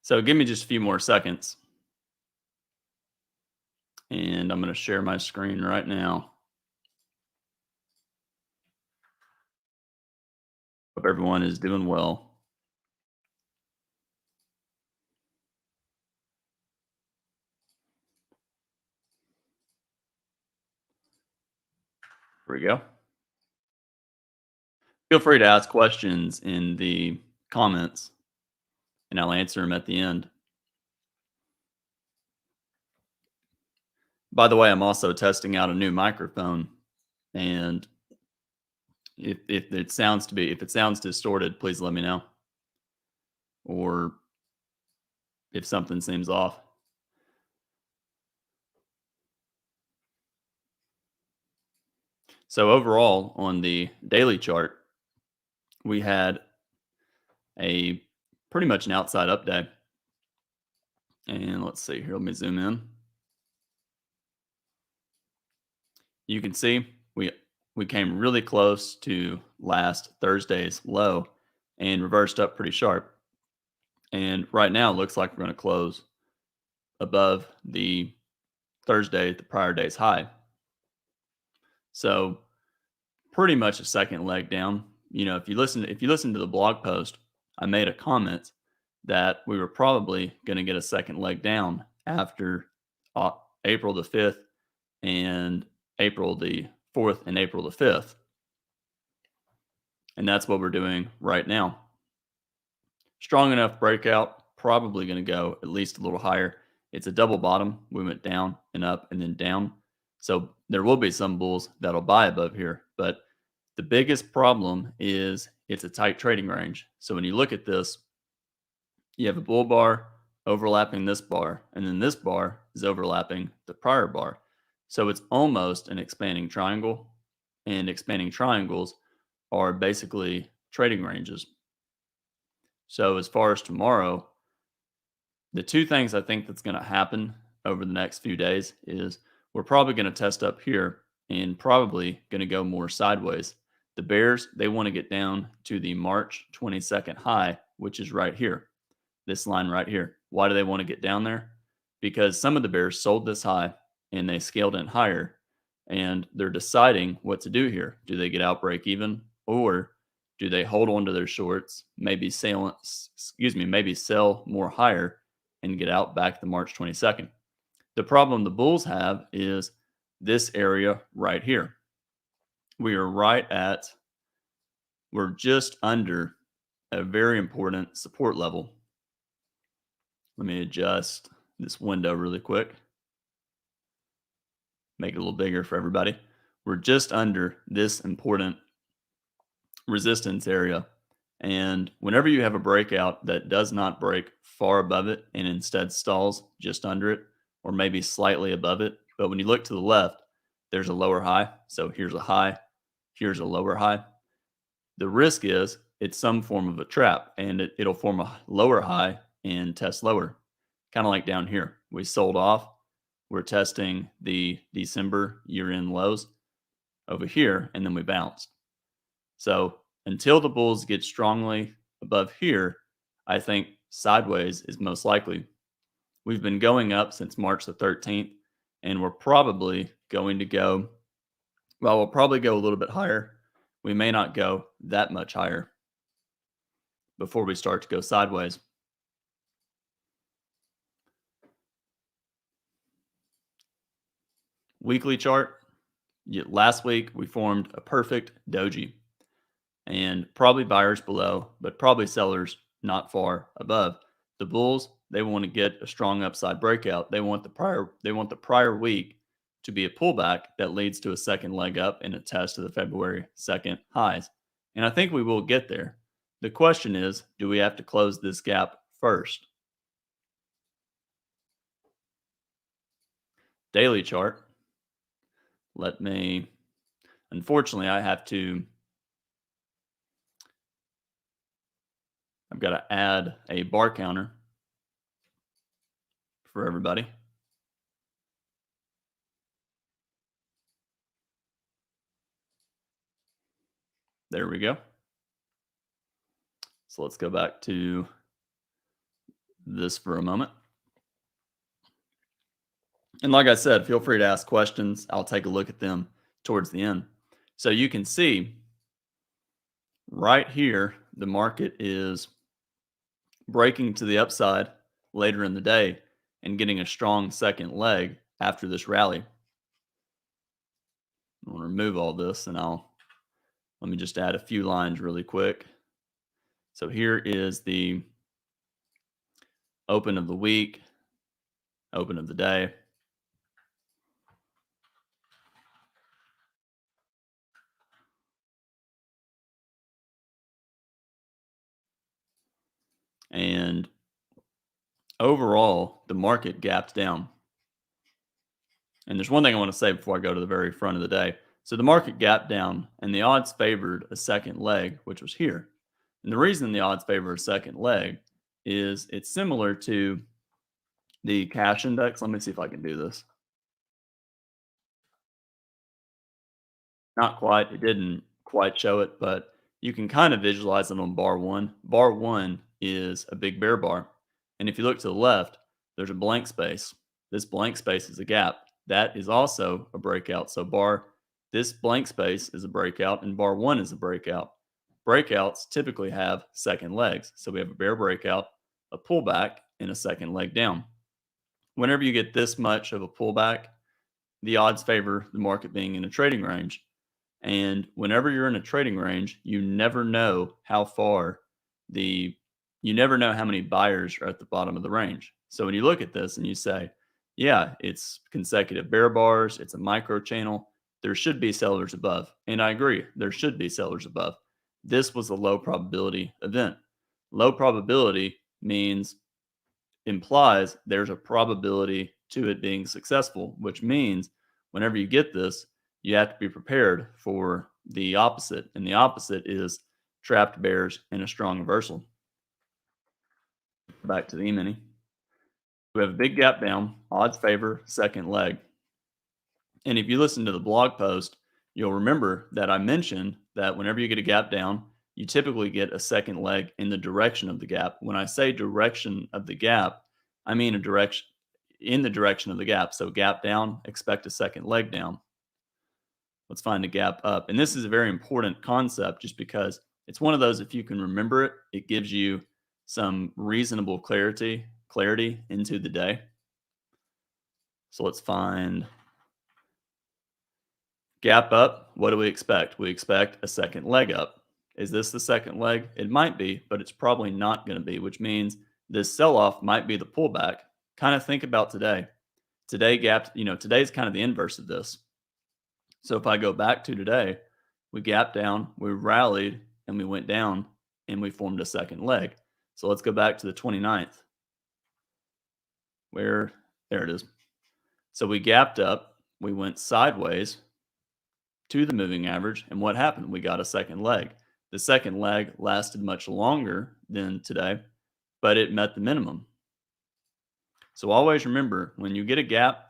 So give me just a few more seconds, and I'm going to share my screen right now. Hope everyone is doing well. Here we go. Feel free to ask questions in the comments, and I'll answer them at the end. By the way, I'm also testing out a new microphone, and if it sounds distorted, please let me know, or if something seems off. So overall, on the daily chart, we had a pretty much an outside up day. And let's see here, let me zoom in. You can see we came really close to last Thursday's low and reversed up pretty sharp. And right now it looks like we're going to close above the prior day's high. So pretty much a second leg down. You know, if you listen to the blog post, I made a comment that we were probably going to get a second leg down after April the 5th and April the 4th and April the 5th. And that's what we're doing right now. Strong enough breakout, probably going to go at least a little higher. It's a double bottom. We went down and up and then down. So there will be some bulls that'll buy above here. But the biggest problem is it's a tight trading range. So when you look at this, you have a bull bar overlapping this bar, and then this bar is overlapping the prior bar. So it's almost an expanding triangle, and expanding triangles are basically trading ranges. So as far as tomorrow, the two things I think that's going to happen over the next few days is we're probably going to test up here and probably going to go more sideways. The bears, they want to get down to the March 22nd high, which is right here, this line right here. Why do they want to get down there? Because some of the bears sold this high and they scaled in higher, and they're deciding what to do here. Do they get out break even, or do they hold on to their shorts, maybe sell more higher and get out back to March 22nd? The problem the bulls have is this area right here. We're just under a very important support level. Let me adjust this window really quick. make it a little bigger for everybody. We're just under this important resistance area. And whenever you have a breakout that does not break far above it and instead stalls just under it or maybe slightly above it, but when you look to the left, there's a lower high. So here's a high, here's a lower high. The risk is it's some form of a trap and it'll form a lower high and test lower, kind of like down here. We sold off. We're testing the December year-end lows over here, and then we bounced. So until the bulls get strongly above here, I think sideways is most likely. We've been going up since March the 13th, and we're probably going to go, well, we'll probably go a little bit higher. We may not go that much higher before we start to go sideways. Weekly chart. Last week, we formed a perfect doji and probably buyers below, but probably sellers not far above. The bulls, they want to get a strong upside breakout. They want the prior week to be a pullback that leads to a second leg up and a test of the February 2nd highs. And I think we will get there. The question is, do we have to close this gap first? Daily chart. Unfortunately, I've got to add a bar counter for everybody. There we go. So let's go back to this for a moment. And like I said, feel free to ask questions. I'll take a look at them towards the end. So you can see right here, the market is breaking to the upside later in the day and getting a strong second leg after this rally. I'm going to remove all this and let me just add a few lines really quick. So here is the open of the week, open of the day. And overall, the market gapped down. And there's one thing I want to say before I go to the very front of the day. So the market gapped down and the odds favored a second leg, which was here. And the reason the odds favor a second leg is it's similar to the cash index. Let me see if I can do this. Not quite. It didn't quite show it, but you can kind of visualize it on bar one. Bar one is a big bear bar. And if you look to the left, there's a blank space. This blank space is a gap. That is also a breakout. So this blank space is a breakout and bar one is a breakout. Breakouts typically have second legs. So we have a bear breakout, a pullback, and a second leg down. Whenever you get this much of a pullback, the odds favor the market being in a trading range. And whenever you're in a trading range, you never know how many buyers are at the bottom of the range. So when you look at this and you say, yeah, it's consecutive bear bars, it's a micro channel, there should be sellers above. And I agree, there should be sellers above. This was a low probability event. Low probability implies there's a probability to it being successful, which means whenever you get this, you have to be prepared for the opposite. And the opposite is trapped bears and a strong reversal. Back to the Emini. We have a big gap down, odds favor, second leg. And if you listen to the blog post, you'll remember that I mentioned that whenever you get a gap down, you typically get a second leg in the direction of the gap. When I say direction of the gap, I mean in the direction of the gap. So gap down, expect a second leg down. Let's find the gap up. And this is a very important concept just because it's one of those, if you can remember it, it gives you some reasonable clarity into the day. So let's find gap up. What do we expect? We expect a second leg up. Is this the second leg? It might be, but it's probably not going to be, which means this sell-off might be the pullback. Kind of think about today. Today gapped, today's kind of the inverse of this. So if I go back to today, we gapped down, we rallied, and we went down, and we formed a second leg. So let's go back to the 29th, where there it is. So we gapped up, we went sideways to the moving average, and what happened? We got a second leg. The second leg lasted much longer than today, but it met the minimum. So always remember when you get a gap,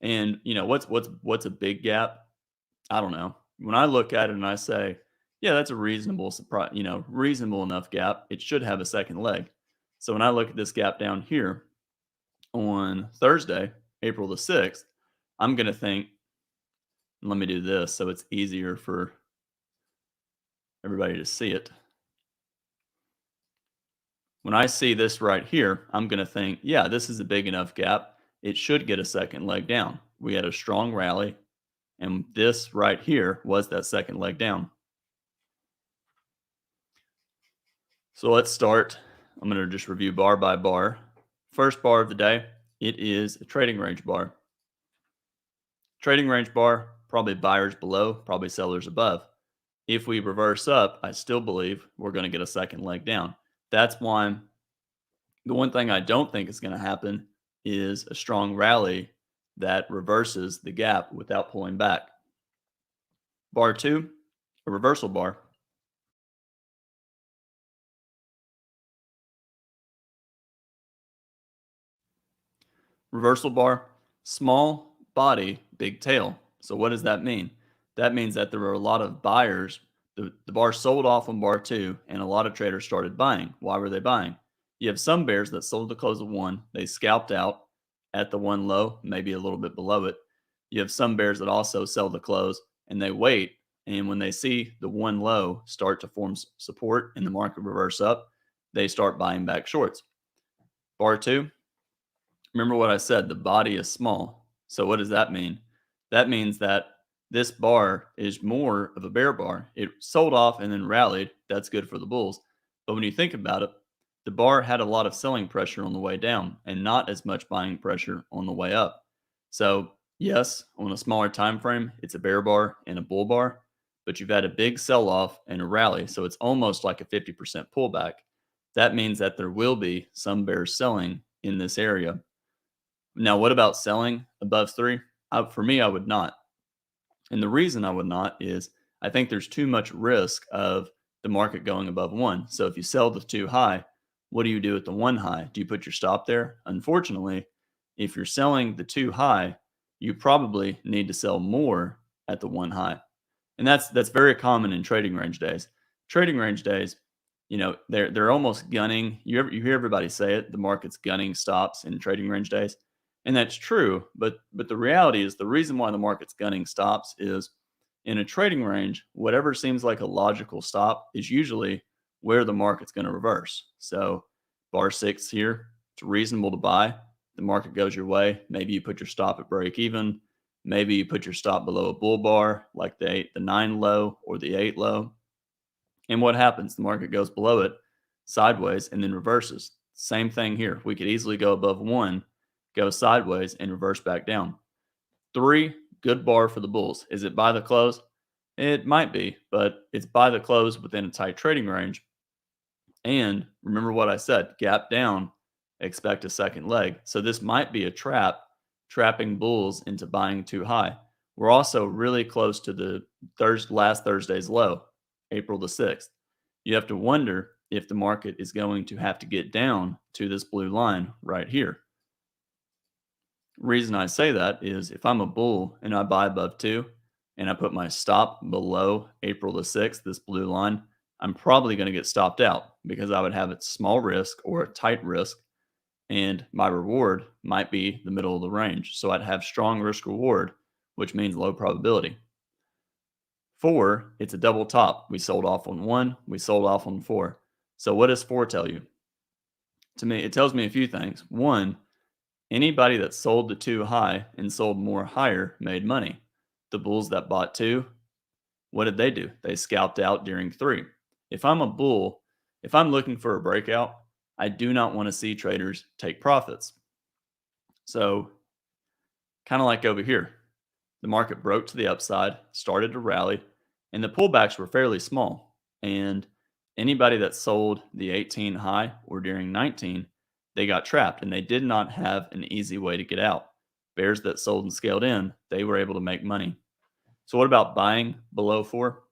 and what's a big gap? I don't know. When I look at it and I say, yeah, that's a reasonable surprise, reasonable enough gap, it should have a second leg. So when I look at this gap down here on Thursday, April the 6th, I'm going to think, let me do this so it's easier for everybody to see it. When I see this right here, I'm going to think, yeah, this is a big enough gap. It should get a second leg down. We had a strong rally, and this right here was that second leg down. So let's start. I'm going to just review bar by bar. First bar of the day, it is a trading range bar. Trading range bar, probably buyers below, probably sellers above. If we reverse up, I still believe we're going to get a second leg down. That's why the one thing I don't think is going to happen is a strong rally that reverses the gap without pulling back. Bar two, a reversal bar. Reversal bar, small body, big tail. So what does that mean? That means that there were a lot of buyers. The bar sold off on bar two, and a lot of traders started buying. Why were they buying? You have some bears that sold the close of one. They scalped out at the one low, maybe a little bit below it. You have some bears that also sell the close and they wait. And when they see the one low start to form support and the market reverse up, they start buying back shorts. Bar two, remember what I said, the body is small. So what does that mean? That means that this bar is more of a bear bar. It sold off and then rallied. That's good for the bulls. But when you think about it, the bar had a lot of selling pressure on the way down and not as much buying pressure on the way up. So yes, on a smaller time frame, it's a bear bar and a bull bar, but you've had a big sell off and a rally. So it's almost like a 50% pullback. That means that there will be some bears selling in this area. Now, what about selling above three? For me, I would not. And the reason I would not is I think there's too much risk of the market going above one. So if you sell the two high, what do you do at the one high? Do you put your stop there? Unfortunately, if you're selling the two high, you probably need to sell more at the one high. And that's very common in trading range days. Trading range days, they're almost gunning. You hear everybody say it, the market's gunning stops in trading range days. And that's true, but the reality is the reason why the market's gunning stops is in a trading range, whatever seems like a logical stop is usually where the market's going to reverse. So bar six here, it's reasonable to buy. The market goes your way. Maybe you put your stop at break even. Maybe you put your stop below a bull bar like the 9 low or the 8 low. And what happens? The market goes below it sideways and then reverses. Same thing here. We could easily go above one, go sideways, and reverse back down. 3, good bar for the bulls. Is it by the close? It might be, but it's by the close within a tight trading range. And remember what I said, gap down, expect a second leg. So this might be a trap, trapping bulls into buying too high. We're also really close to the last Thursday's low, April the 6th. You have to wonder if the market is going to have to get down to this blue line right here. Reason I say that is if I'm a bull and I buy above 2 and I put my stop below April the 6th, this blue line, I'm probably going to get stopped out because I would have a small risk or a tight risk, and my reward might be the middle of the range. So I'd have strong risk reward, which means low probability. 4, it's a double top. We sold off on 1, we sold off on 4. So what does 4 tell you? To me, it tells me a few things. 1, anybody that sold the 2 high and sold more higher made money. The bulls that bought 2, what did they do? They scalped out during 3. If I'm a bull, if I'm looking for a breakout, I do not want to see traders take profits. So kind of like over here. The market broke to the upside, started to rally, and the pullbacks were fairly small. And anybody that sold the 18 high or during 19, they got trapped and they did not have an easy way to get out. Bears that sold and scaled in, they were able to make money. So, what about buying below 4?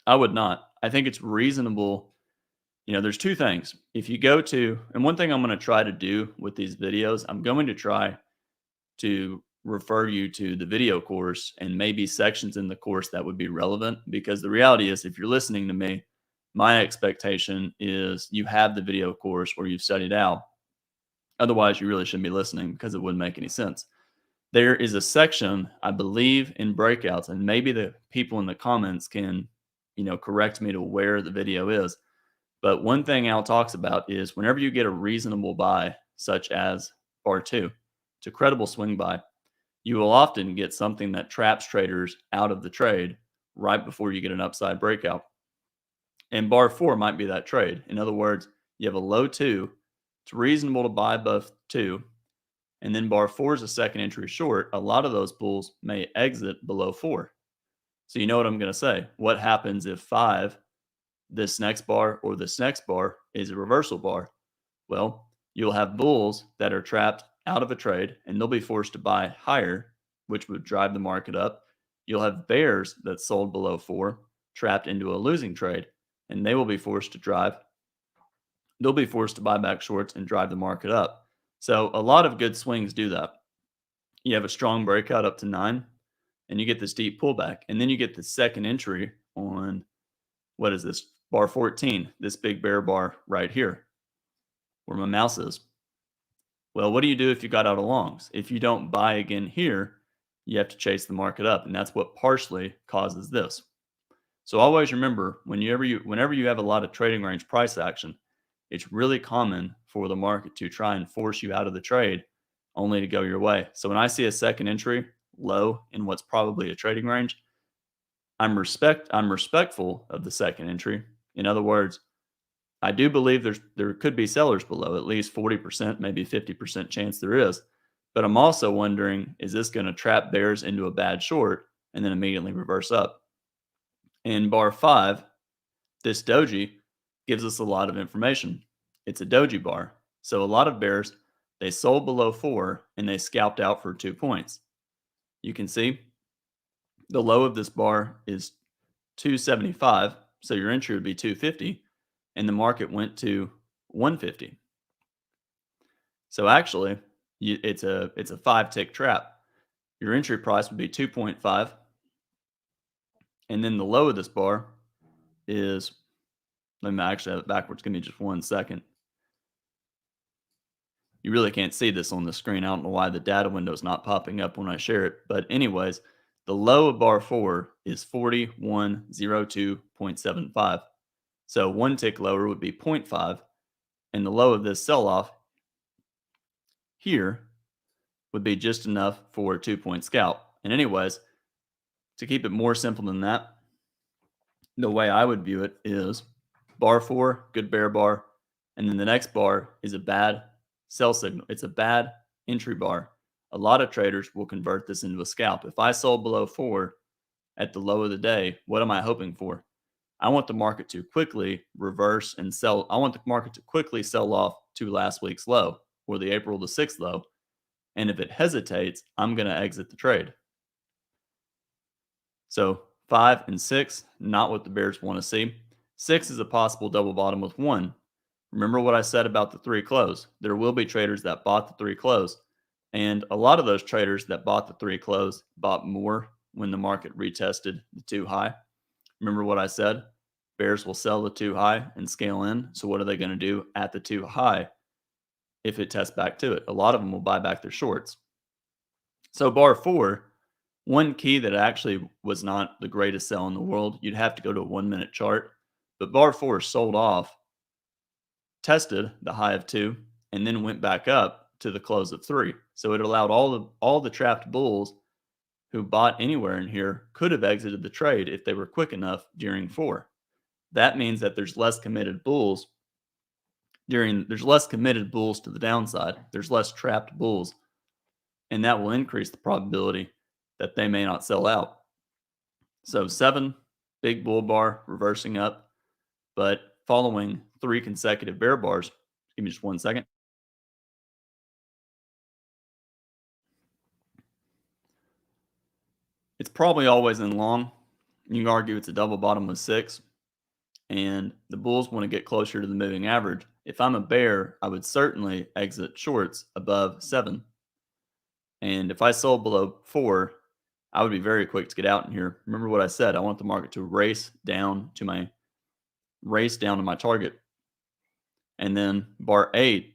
I would not. I think it's reasonable. There's two things. If you go to, and one thing I'm going to try to do with these videos, I'm going to try to refer you to the video course and maybe sections in the course that would be relevant, because the reality is, if you're listening to me, my expectation is you have the video course or you've studied out. Otherwise, you really shouldn't be listening because it wouldn't make any sense. There is a section, I believe, in breakouts, and maybe the people in the comments can, correct me to where the video is. But one thing Al talks about is whenever you get a reasonable buy, such as bar 2, it's a credible swing buy, you will often get something that traps traders out of the trade right before you get an upside breakout. And bar 4 might be that trade. In other words, you have a low 2, it's reasonable to buy above 2, and then bar 4 is a second entry short. A lot of those bulls may exit below 4. So you know what I'm going to say. What happens if 5, this next bar or this next bar, is a reversal bar? Well, you'll have bulls that are trapped out of a trade and they'll be forced to buy higher, which would drive the market up. You'll have bears that sold below 4 trapped into a losing trade, and they will be forced to drive. They'll be forced to buy back shorts and drive the market up. So a lot of good swings do that. You have a strong breakout up to 9, and you get this deep pullback, and then you get the second entry on, what is this, bar 14, this big bear bar right here where my mouse is. Well, what do you do if you got out of longs? If you don't buy again here, you have to chase the market up, and that's what partially causes this. So always remember, whenever you have a lot of trading range price action, it's really common for the market to try and force you out of the trade only to go your way. So when I see a second entry low in what's probably a trading range, I'm respectful of the second entry. In other words, I do believe there could be sellers below, at least 40%, maybe 50% chance there is. But I'm also wondering, is this going to trap bears into a bad short and then immediately reverse up? In bar 5, this doji gives us a lot of information. It's a doji bar. So a lot of bears, they sold below 4 and they scalped out for 2 points. You can see the low of this bar is 275. So your entry would be 250. And the market went to 150. So actually, it's a 5-tick trap. Your entry price would be 2.5. And then the low of this bar is, let me actually have it backwards. Give me just 1 second. You really can't see this on the screen. I don't know why the data window is not popping up when I share it. But anyways, the low of bar 4 is 4102.75. So 1 tick lower would be 0.5. And the low of this sell-off here would be just enough for a 2-point scalp. And anyways, to keep it more simple than that, the way I would view it is bar 4, good bear bar, and then the next bar is a bad sell signal. It's a bad entry bar. A lot of traders will convert this into a scalp. If I sold below 4 at the low of the day, what am I hoping for? I want the market to quickly reverse and sell. I want the market to quickly sell off to last week's low or the April the 6th low. And if it hesitates, I'm going to exit the trade. So 5 and 6, not what the bears want to see. 6 is a possible double bottom with 1. Remember what I said about the 3 close. There will be traders that bought the 3 close. And a lot of those traders that bought the 3 close bought more when the market retested the 2 high. Remember what I said? Bears will sell the 2 high and scale in. So what are they going to do at the 2 high if it tests back to it? A lot of them will buy back their shorts. So bar 4, one key that actually was not the greatest sell in the world, you'd have to go to a 1-minute chart. But bar 4 sold off, tested the high of 2, and then went back up to the close of 3. So it allowed all the trapped bulls who bought anywhere in here could have exited the trade if they were quick enough during 4. That means that there's less committed bulls to the downside. There's less trapped bulls and that will increase the probability that they may not sell out. So 7, big bull bar reversing up, but following 3 consecutive bear bars. Give me just 1 second. It's probably always in long. You can argue it's a double bottom with 6, and the bulls want to get closer to the moving average. If I'm a bear, I would certainly exit shorts above 7. And if I sold below 4, I would be very quick to get out in here. Remember what I said, I want the market to race down to my target. And then bar 8,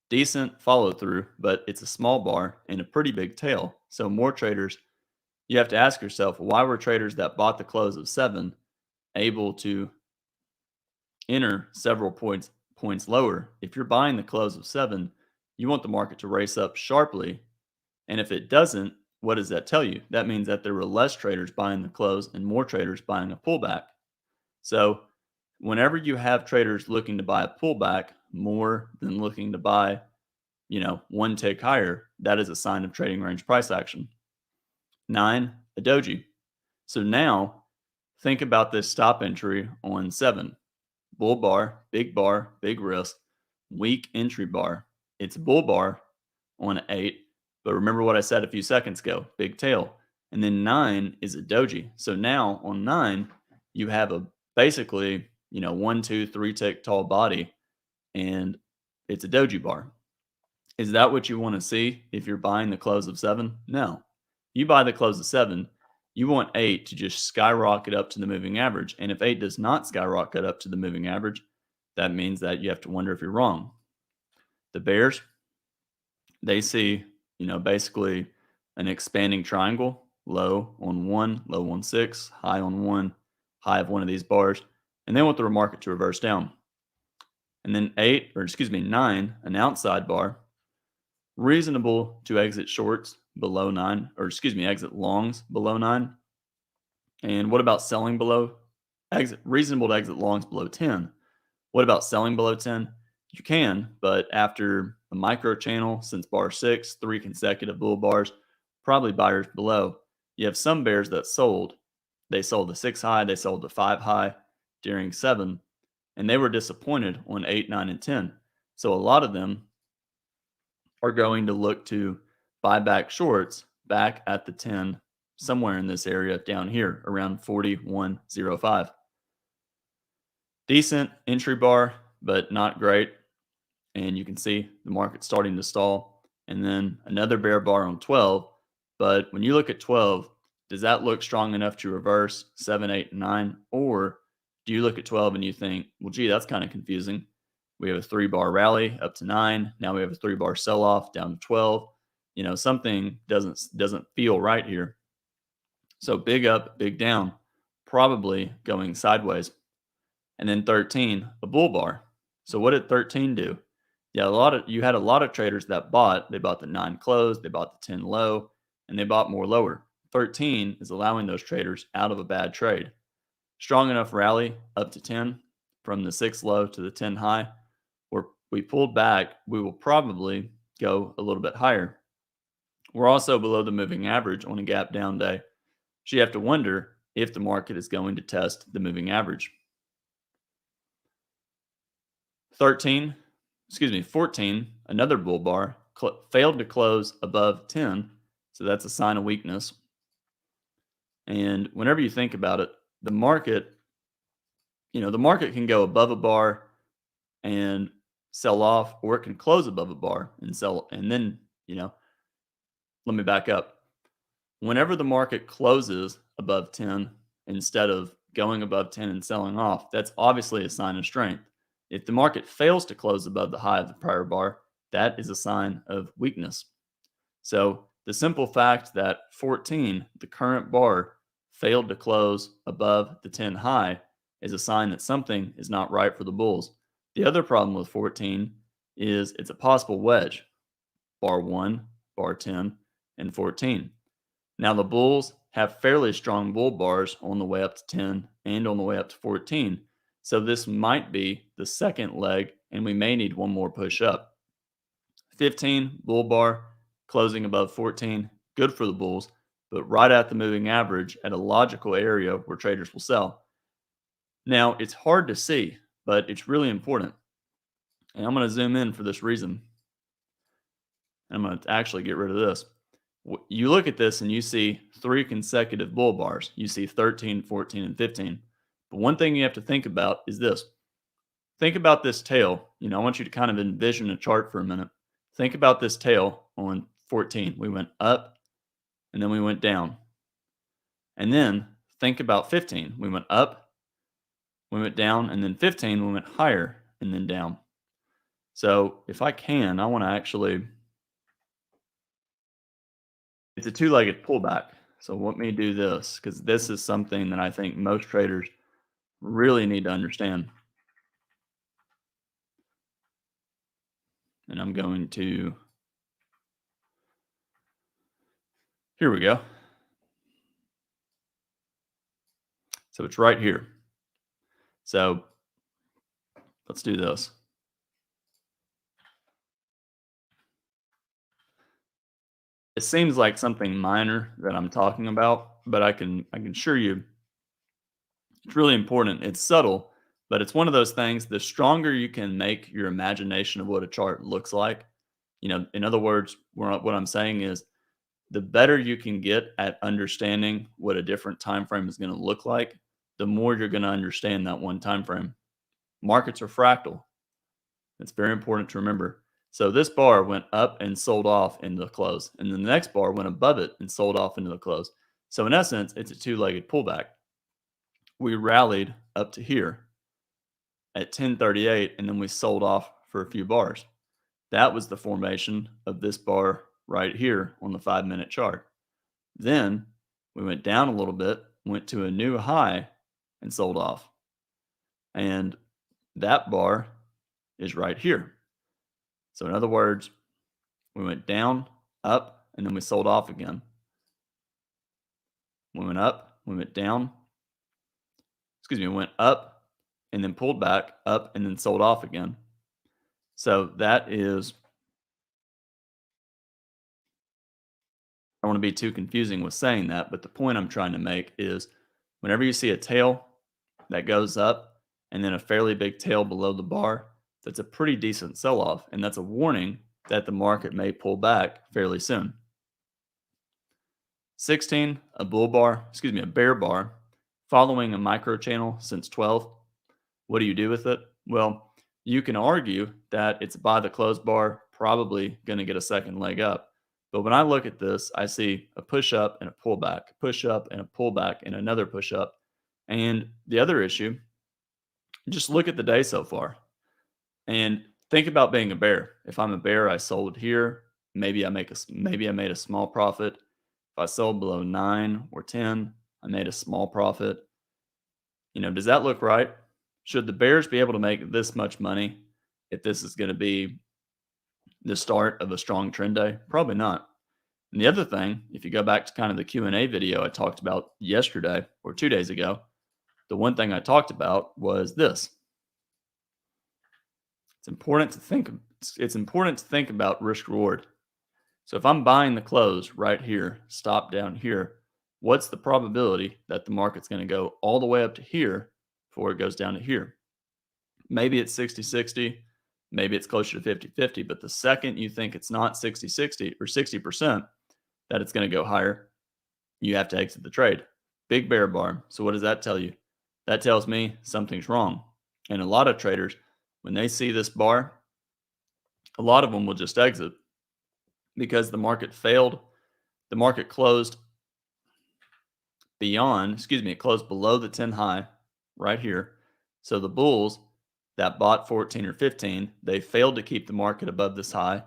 decent follow through, but it's a small bar and a pretty big tail. So more traders, you have to ask yourself, why were traders that bought the close of 7 able to enter several points lower? If you're buying the close of 7, you want the market to race up sharply. And if it doesn't, what does that tell you? That means that there were less traders buying the close and more traders buying a pullback. So whenever you have traders looking to buy a pullback more than looking to buy, one tick higher, that is a sign of trading range price action. 9, a doji. So now think about this stop entry on 7. Bull bar, big risk, weak entry bar. It's a bull bar on 8, but remember what I said a few seconds ago, big tail. And then 9 is a doji. So now on 9, you have a basically, 1, 2, 3 tick tall body, and it's a doji bar. Is that what you want to see if you're buying the close of 7? No. You buy the close of 7, you want 8 to just skyrocket up to the moving average. And if 8 does not skyrocket up to the moving average, that means that you have to wonder if you're wrong. The bears, they see, basically an expanding triangle, low on 1, low on 6, high on 1, high of one of these bars, and they want the market to reverse down. And then 9, an outside bar, reasonable to exit shorts below 9, exit longs below 9. And what about selling reasonable to exit longs below 10? What about selling below 10? You can, but after a micro channel since bar 6, 3 consecutive bull bars, probably buyers below. You have some bears that sold. They sold the 6 high, they sold the 5 high during 7, and they were disappointed on 8, 9, and 10. So a lot of them are going to look to buy back shorts back at the 10, somewhere in this area down here around 41.05. Decent entry bar, but not great. And you can see the market starting to stall. And then another bear bar on 12. But when you look at 12, does that look strong enough to reverse 7, 8, and 9? Or do you look at 12 and you think, well, gee, that's kind of confusing. We have a 3-bar rally up to 9. Now we have a 3-bar sell-off down to 12. Something doesn't feel right here. So big up, big down, probably going sideways. And then 13, a bull bar. So what did 13 do? Yeah, you had a lot of traders that they bought the 9 close, they bought the 10 low, and they bought more lower. 13 is allowing those traders out of a bad trade. Strong enough rally up to 10 from the 6 low to the 10 high. Where we pulled back, we will probably go a little bit higher. We're also below the moving average on a gap down day. So you have to wonder if the market is going to test the moving average. 14, another bull bar, failed to close above 10. So that's a sign of weakness. And whenever you think about it, the market can go above a bar and sell off, or it can close above a bar and sell. And then, let me back up. Whenever the market closes above 10, instead of going above 10 and selling off, that's obviously a sign of strength. If the market fails to close above the high of the prior bar, that is a sign of weakness. So the simple fact that 14, the current bar, failed to close above the 10 high is a sign that something is not right for the bulls. The other problem with 14 is it's a possible wedge. Bar 1, bar 10, and 14. Now the bulls have fairly strong bull bars on the way up to 10 and on the way up to 14. So this might be the second leg, and we may need one more push up. 15, bull bar, closing above 14, good for the bulls, but right at the moving average at a logical area where traders will sell. Now, it's hard to see, but it's really important. And I'm going to zoom in for this reason. I'm going to actually get rid of this. You look at this and you see 3 consecutive bull bars. You see 13, 14, and 15. But one thing you have to think about is this. Think about this tail. I want you to kind of envision a chart for a minute. Think about this tail on 14. We went up and then we went down. And then think about 15. We went up, we went down, and then 15, we went higher and then down. So if I can, I want to actually, it's a two-legged pullback. So let me do this because this is something that I think most traders really need to understand. And I'm going to, here we go. So it's right here. So let's do this. It seems like something minor that I'm talking about, but I can assure you it's really important. It's subtle, but it's one of those things. The stronger you can make your imagination of what a chart looks like, in other words, what I'm saying is the better you can get at understanding what a different time frame is going to look like, the more you're going to understand that one time frame. Markets are fractal. It's very important to remember. So this bar went up and sold off into the close, and then the next bar went above it and sold off into the close. So in essence, it's a two-legged pullback. We rallied up to here at 1038, and then we sold off for a few bars. That was the formation of this bar right here on the 5-minute chart. Then we went down a little bit, went to a new high, and sold off. And that bar is right here. So in other words, we went down, up, and then we sold off again. We went up, we went down. We went up and then pulled back, up, and then sold off again. So that is, I don't want to be too confusing with saying that, but the point I'm trying to make is whenever you see a tail that goes up and then a fairly big tail below the bar, that's a pretty decent sell-off, and that's a warning that the market may pull back fairly soon. 16, a bear bar, following a micro channel since 12. What do you do with it? Well, you can argue that it's by the close bar, probably going to get a second leg up. But when I look at this, I see a push up and a pullback, push up and a pullback, and another push up. And the other issue, just look at the day so far and think about being a bear. If I'm a bear, I sold here. Maybe I made a small profit. If I sold below 9 or 10, I made a small profit. Does that look right? Should the bears be able to make this much money if this is going to be the start of a strong trend day? Probably not. And the other thing, if you go back to kind of the Q&A video I talked about yesterday or 2 days ago, the one thing I talked about was this. It's important to think about risk reward. So if I'm buying the close right here, stop down here, what's the probability that the market's going to go all the way up to here before it goes down to here? Maybe it's 60-60, maybe it's closer to 50-50, but the second you think it's not 60-60 or 60% that it's going to go higher, you have to exit the trade. Big bear bar. So what does that tell you? That tells me something's wrong. And a lot of traders, when they see this bar, a lot of them will just exit because the market failed. The market closed it closed below the 10 high right here. So the bulls that bought 14 or 15, they failed to keep the market above this high.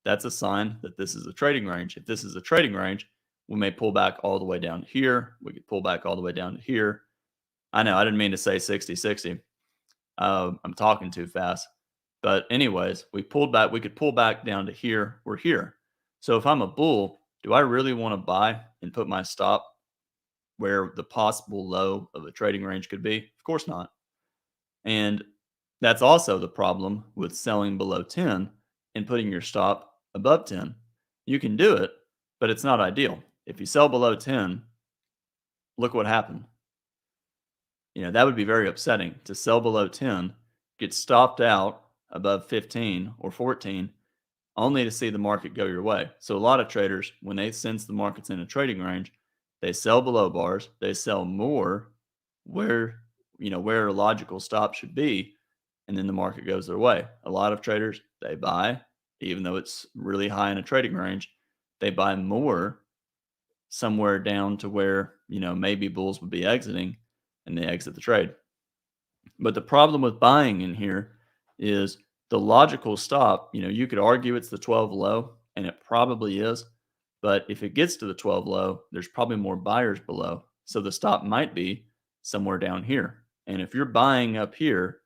That's a sign that this is a trading range. If this is a trading range, we may pull back all the way down here. We could pull back all the way down to here. I know, I didn't mean to say 60-60. I'm talking too fast. But anyways, we could pull back down to here or here. So if I'm a bull, do I really want to buy and put my stop where the possible low of a trading range could be? Of course not. And that's also the problem with selling below 10 and putting your stop above 10. You can do it, but it's not ideal. If you sell below 10, look what happened. That would be very upsetting to sell below 10, get stopped out above 15 or 14, only to see the market go your way. So a lot of traders, when they sense the market's in a trading range, they sell below bars, they sell more where where a logical stop should be, and then the market goes their way. A lot of traders, they buy, even though it's really high in a trading range, they buy more somewhere down to where, maybe bulls would be exiting, and they exit the trade. But the problem with buying in here is the logical stop. You could argue it's the 12 low, and it probably is. But if it gets to the 12 low, there's probably more buyers below. So the stop might be somewhere down here. And if you're buying up here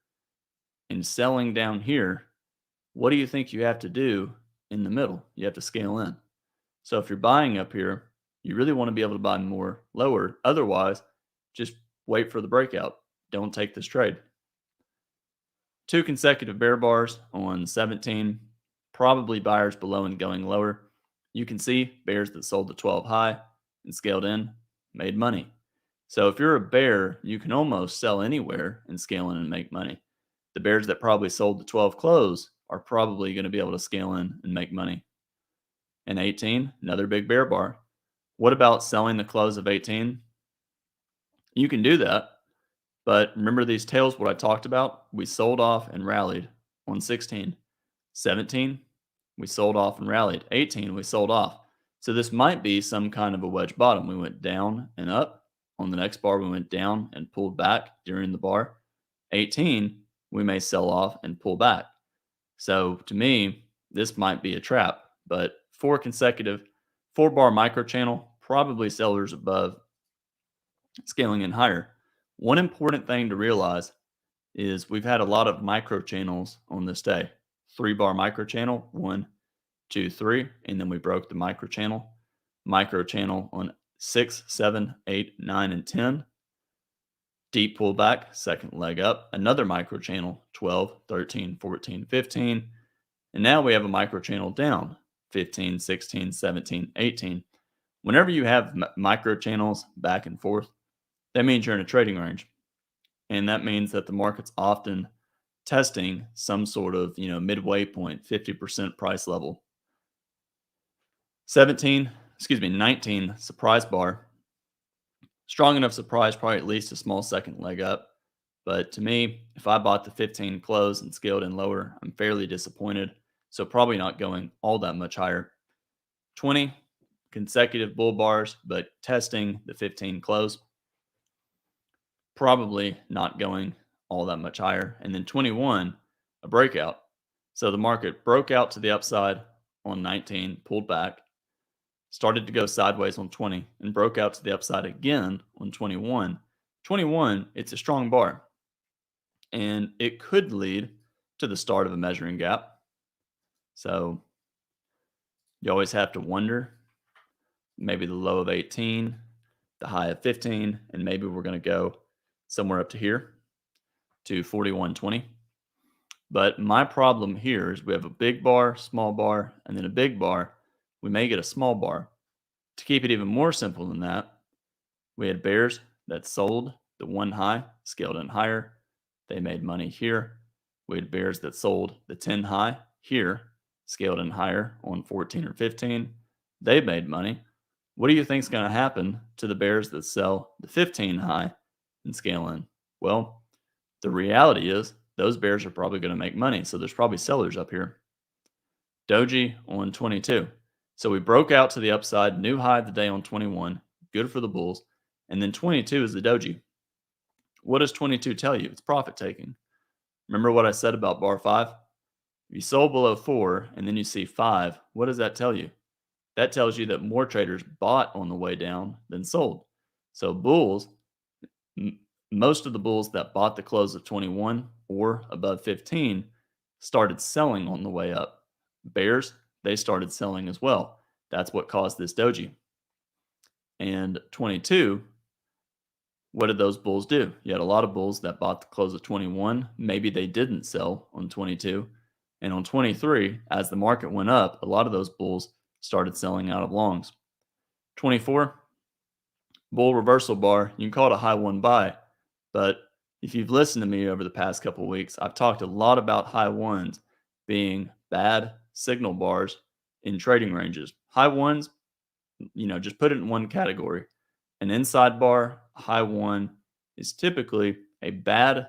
and selling down here, what do you think you have to do in the middle? You have to scale in. So if you're buying up here, you really want to be able to buy more lower. Otherwise, just wait for the breakout. Don't take this trade. 2 consecutive bear bars on 17, probably buyers below and going lower. You can see bears that sold the 12 high and scaled in made money. So if you're a bear, you can almost sell anywhere and scale in and make money. The bears that probably sold the 12 close are probably going to be able to scale in and make money. And 18, another big bear bar. What about selling the close of 18? You can do that. But remember these tails, what I talked about? We sold off and rallied on 16. 17, we sold off and rallied. 18, we sold off. So this might be some kind of a wedge bottom. We went down and up. On the next bar, we went down and pulled back during the bar. 18, we may sell off and pull back. So to me, this might be a trap. But 4 consecutive 4-bar micro channel, probably sellers above, scaling in higher. One important thing to realize is we've had a lot of micro channels on this day. 3-bar micro channel, 1, 2, 3, and then we broke the micro channel. Micro channel on 6, 7, 8, 9, and 10. Deep pullback, second leg up. Another micro channel, 12, 13, 14, 15. And now we have a micro channel down, 15, 16, 17, 18. Whenever you have micro channels back and forth, that means you're in a trading range. And that means that the market's often testing some sort of, midway point, 50% price level. 19, surprise bar. Strong enough surprise, probably at least a small second leg up. But to me, if I bought the 15 close and scaled in lower, I'm fairly disappointed. So probably not going all that much higher. 20, consecutive bull bars, but testing the 15 close. Probably not going all that much higher. And then 21, a breakout. So the market broke out to the upside on 19, pulled back, started to go sideways on 20, and broke out to the upside again on 21. 21, it's a strong bar. And it could lead to the start of a measuring gap. So you always have to wonder, maybe the low of 18, the high of 15, and maybe we're going to go somewhere up to here to 41.20. But my problem here is we have a big bar, small bar, and then a big bar. We may get a small bar. To keep it even more simple than that, we had bears that sold the 1 high, scaled in higher. They made money here. We had bears that sold the 10 high here, scaled in higher on 14 or 15. They made money. What do you think is going to happen to the bears that sell the 15 high and scale in? Well, the reality is those bears are probably going to make money. So there's probably sellers up here. Doji on 22. So we broke out to the upside, new high of the day on 21. Good for the bulls. And then 22 is the doji. What does 22 tell you? It's profit taking. Remember what I said about bar 5? If you sold below 4 and then you see 5, what does that tell you? That tells you that more traders bought on the way down than sold. So bulls, most of the bulls that bought the close of 21 or above 15 started selling on the way up. Bears, they started selling as well. That's what caused this doji. And 22, what did those bulls do? You had a lot of bulls that bought the close of 21. Maybe they didn't sell on 22. And on 23, as the market went up, a lot of those bulls started selling out of longs. 24, bull reversal bar. You can call it a high one buy, but if you've listened to me over the past couple of weeks, I've talked a lot about high ones being bad signal bars in trading ranges. High ones, just put it in one category. An inside bar, high one, is typically a bad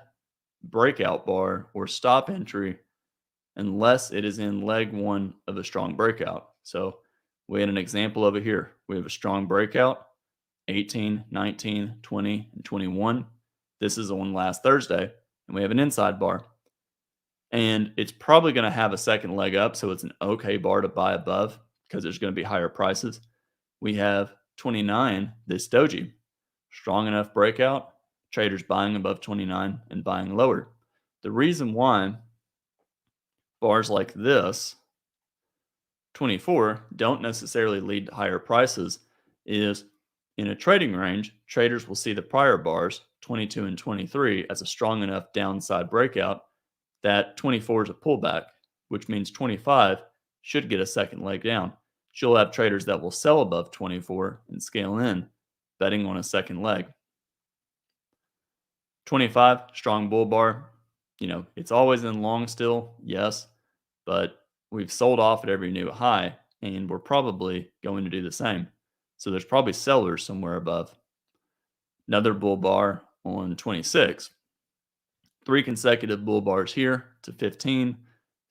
breakout bar or stop entry unless it is in leg one of a strong breakout. So we had an example of it here. We have a strong breakout, 18, 19, 20, and 21. This is on last Thursday, and we have an inside bar. And it's probably going to have a second leg up, so it's an okay bar to buy above because there's going to be higher prices. We have 29, this doji, strong enough breakout, traders buying above 29 and buying lower. The reason why bars like this, 24, don't necessarily lead to higher prices is in a trading range, traders will see the prior bars, 22 and 23, as a strong enough downside breakout that 24 is a pullback, which means 25 should get a second leg down. You'll have traders that will sell above 24 and scale in, betting on a second leg. 25, strong bull bar. It's always in long still, yes, but we've sold off at every new high, and we're probably going to do the same. So there's probably sellers somewhere above. Another bull bar on 26. 3 consecutive bull bars here to 15,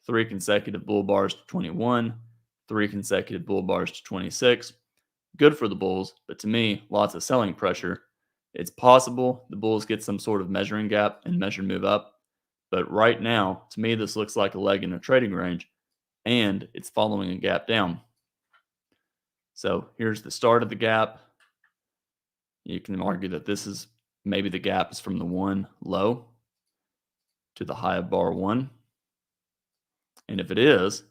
3 consecutive bull bars to 21, 3 consecutive bull bars to 26. Good for the bulls, but to me, lots of selling pressure. It's possible the bulls get some sort of measuring gap and measure move up, but right now, to me, this looks like a leg in a trading range, and it's following a gap down. So here's the start of the gap. You can argue that this is maybe the gap is from the 1 low to the high of bar 1. And if it is,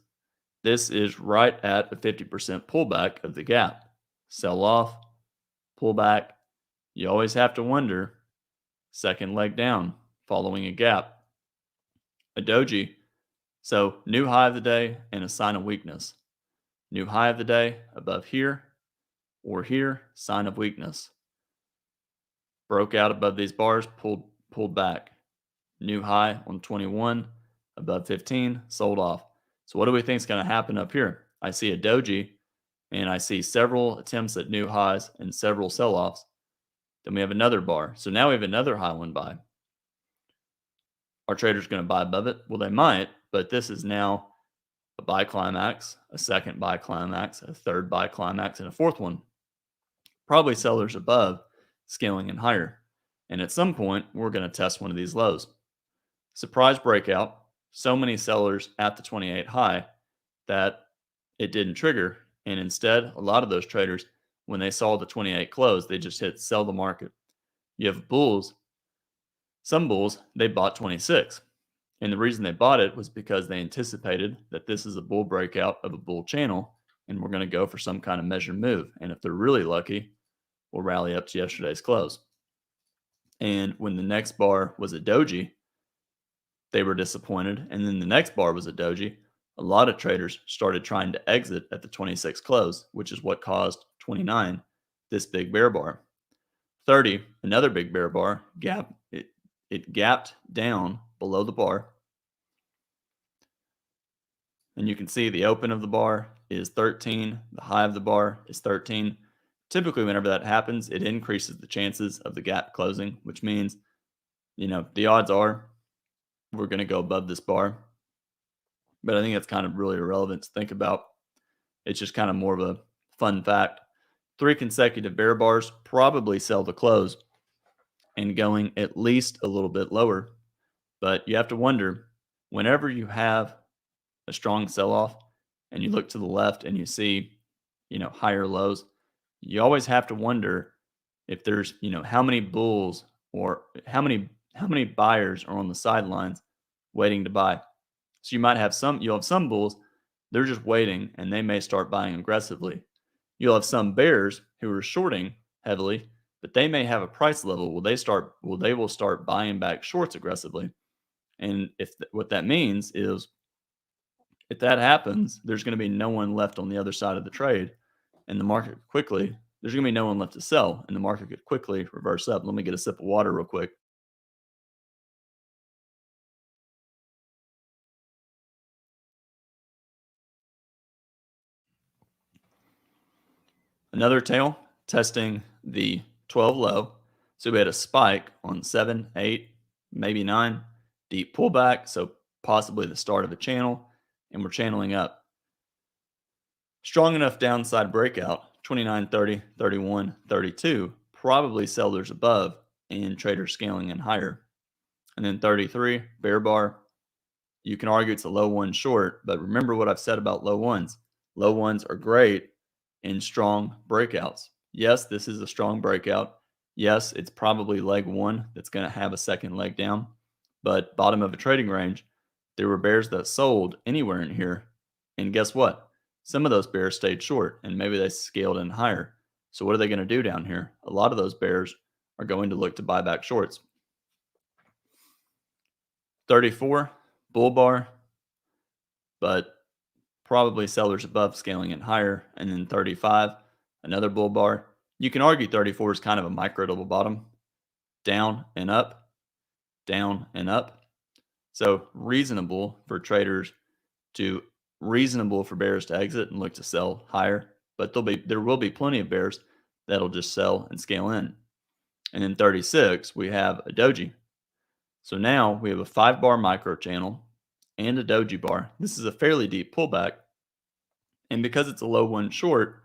this is right at a 50% pullback of the gap. Sell off, pull back. You always have to wonder, second leg down, following a gap. A doji, so new high of the day and a sign of weakness. New high of the day above here or here, sign of weakness. Broke out above these bars, pulled back. New high on 21, above 15, sold off. So what do we think is going to happen up here? I see a doji, and I see several attempts at new highs and several sell-offs. Then we have another bar. So now we have another high one buy. Are traders going to buy above it? Well, they might, but this is now a buy climax, a second buy climax, a third buy climax, and a fourth one. Probably sellers above, scaling in higher. And at some point, we're going to test one of these lows. Surprise breakout. So many sellers at the 28 high that it didn't trigger. And instead, a lot of those traders, when they saw the 28 close, they just hit sell the market. You have bulls. Some bulls, they bought 26. And the reason they bought it was because they anticipated that this is a bull breakout of a bull channel, and we're going to go for some kind of measured move. And if they're really lucky, we'll rally up to yesterday's close. And when the next bar was a doji, they were disappointed. And then the next bar was a doji. A lot of traders started trying to exit at the 26 close, which is what caused 29, this big bear bar. 30, another big bear bar, gap. It gapped down below the bar. And you can see the open of the bar is 13. The high of the bar is 13. Typically, whenever that happens, it increases the chances of the gap closing, which means, the odds are we're going to go above this bar. But I think that's kind of really irrelevant to think about. It's just kind of more of a fun fact. 3 consecutive bear bars probably sell the close and going at least a little bit lower. But you have to wonder, whenever you have a strong sell-off and you look to the left and you see, higher lows, you always have to wonder if there's, how many bulls or how many buyers are on the sidelines waiting to buy. So you'll have some bulls, they're just waiting and they may start buying aggressively. You'll have some bears who are shorting heavily, but they may have a price level where they will start buying back shorts aggressively. And what that means is If that happens, there's going to be no one left on the other side of the trade, and the market quickly, there's going to be no one left to sell, and the market could quickly reverse up. Let me get a sip of water real quick. Another tail testing the 12 low. So we had a spike on 7, 8, maybe 9, deep pullback. So possibly the start of a channel, and we're channeling up. Strong enough downside breakout, 29, 30, 31, 32, probably sellers above and traders scaling in higher. And then 33, bear bar. You can argue it's a low one short, but remember what I've said about low ones. Low ones are great in strong breakouts. Yes, this is a strong breakout. Yes, it's probably leg one that's going to have a second leg down, but bottom of a trading range, there were bears that sold anywhere in here. And guess what? Some of those bears stayed short and maybe they scaled in higher. So what are they going to do down here? A lot of those bears are going to look to buy back shorts. 34, bull bar, but probably sellers above scaling it higher. And then 35, another bull bar. You can argue 34 is kind of a micro double bottom, down and up, down and up. So reasonable for traders to reasonable for bears to exit and look to sell higher, but there will be plenty of bears that'll just sell and scale in. And then 36, we have a doji. So now we have a 5-bar micro channel and a doji bar. This is a fairly deep pullback. And because it's a low one short,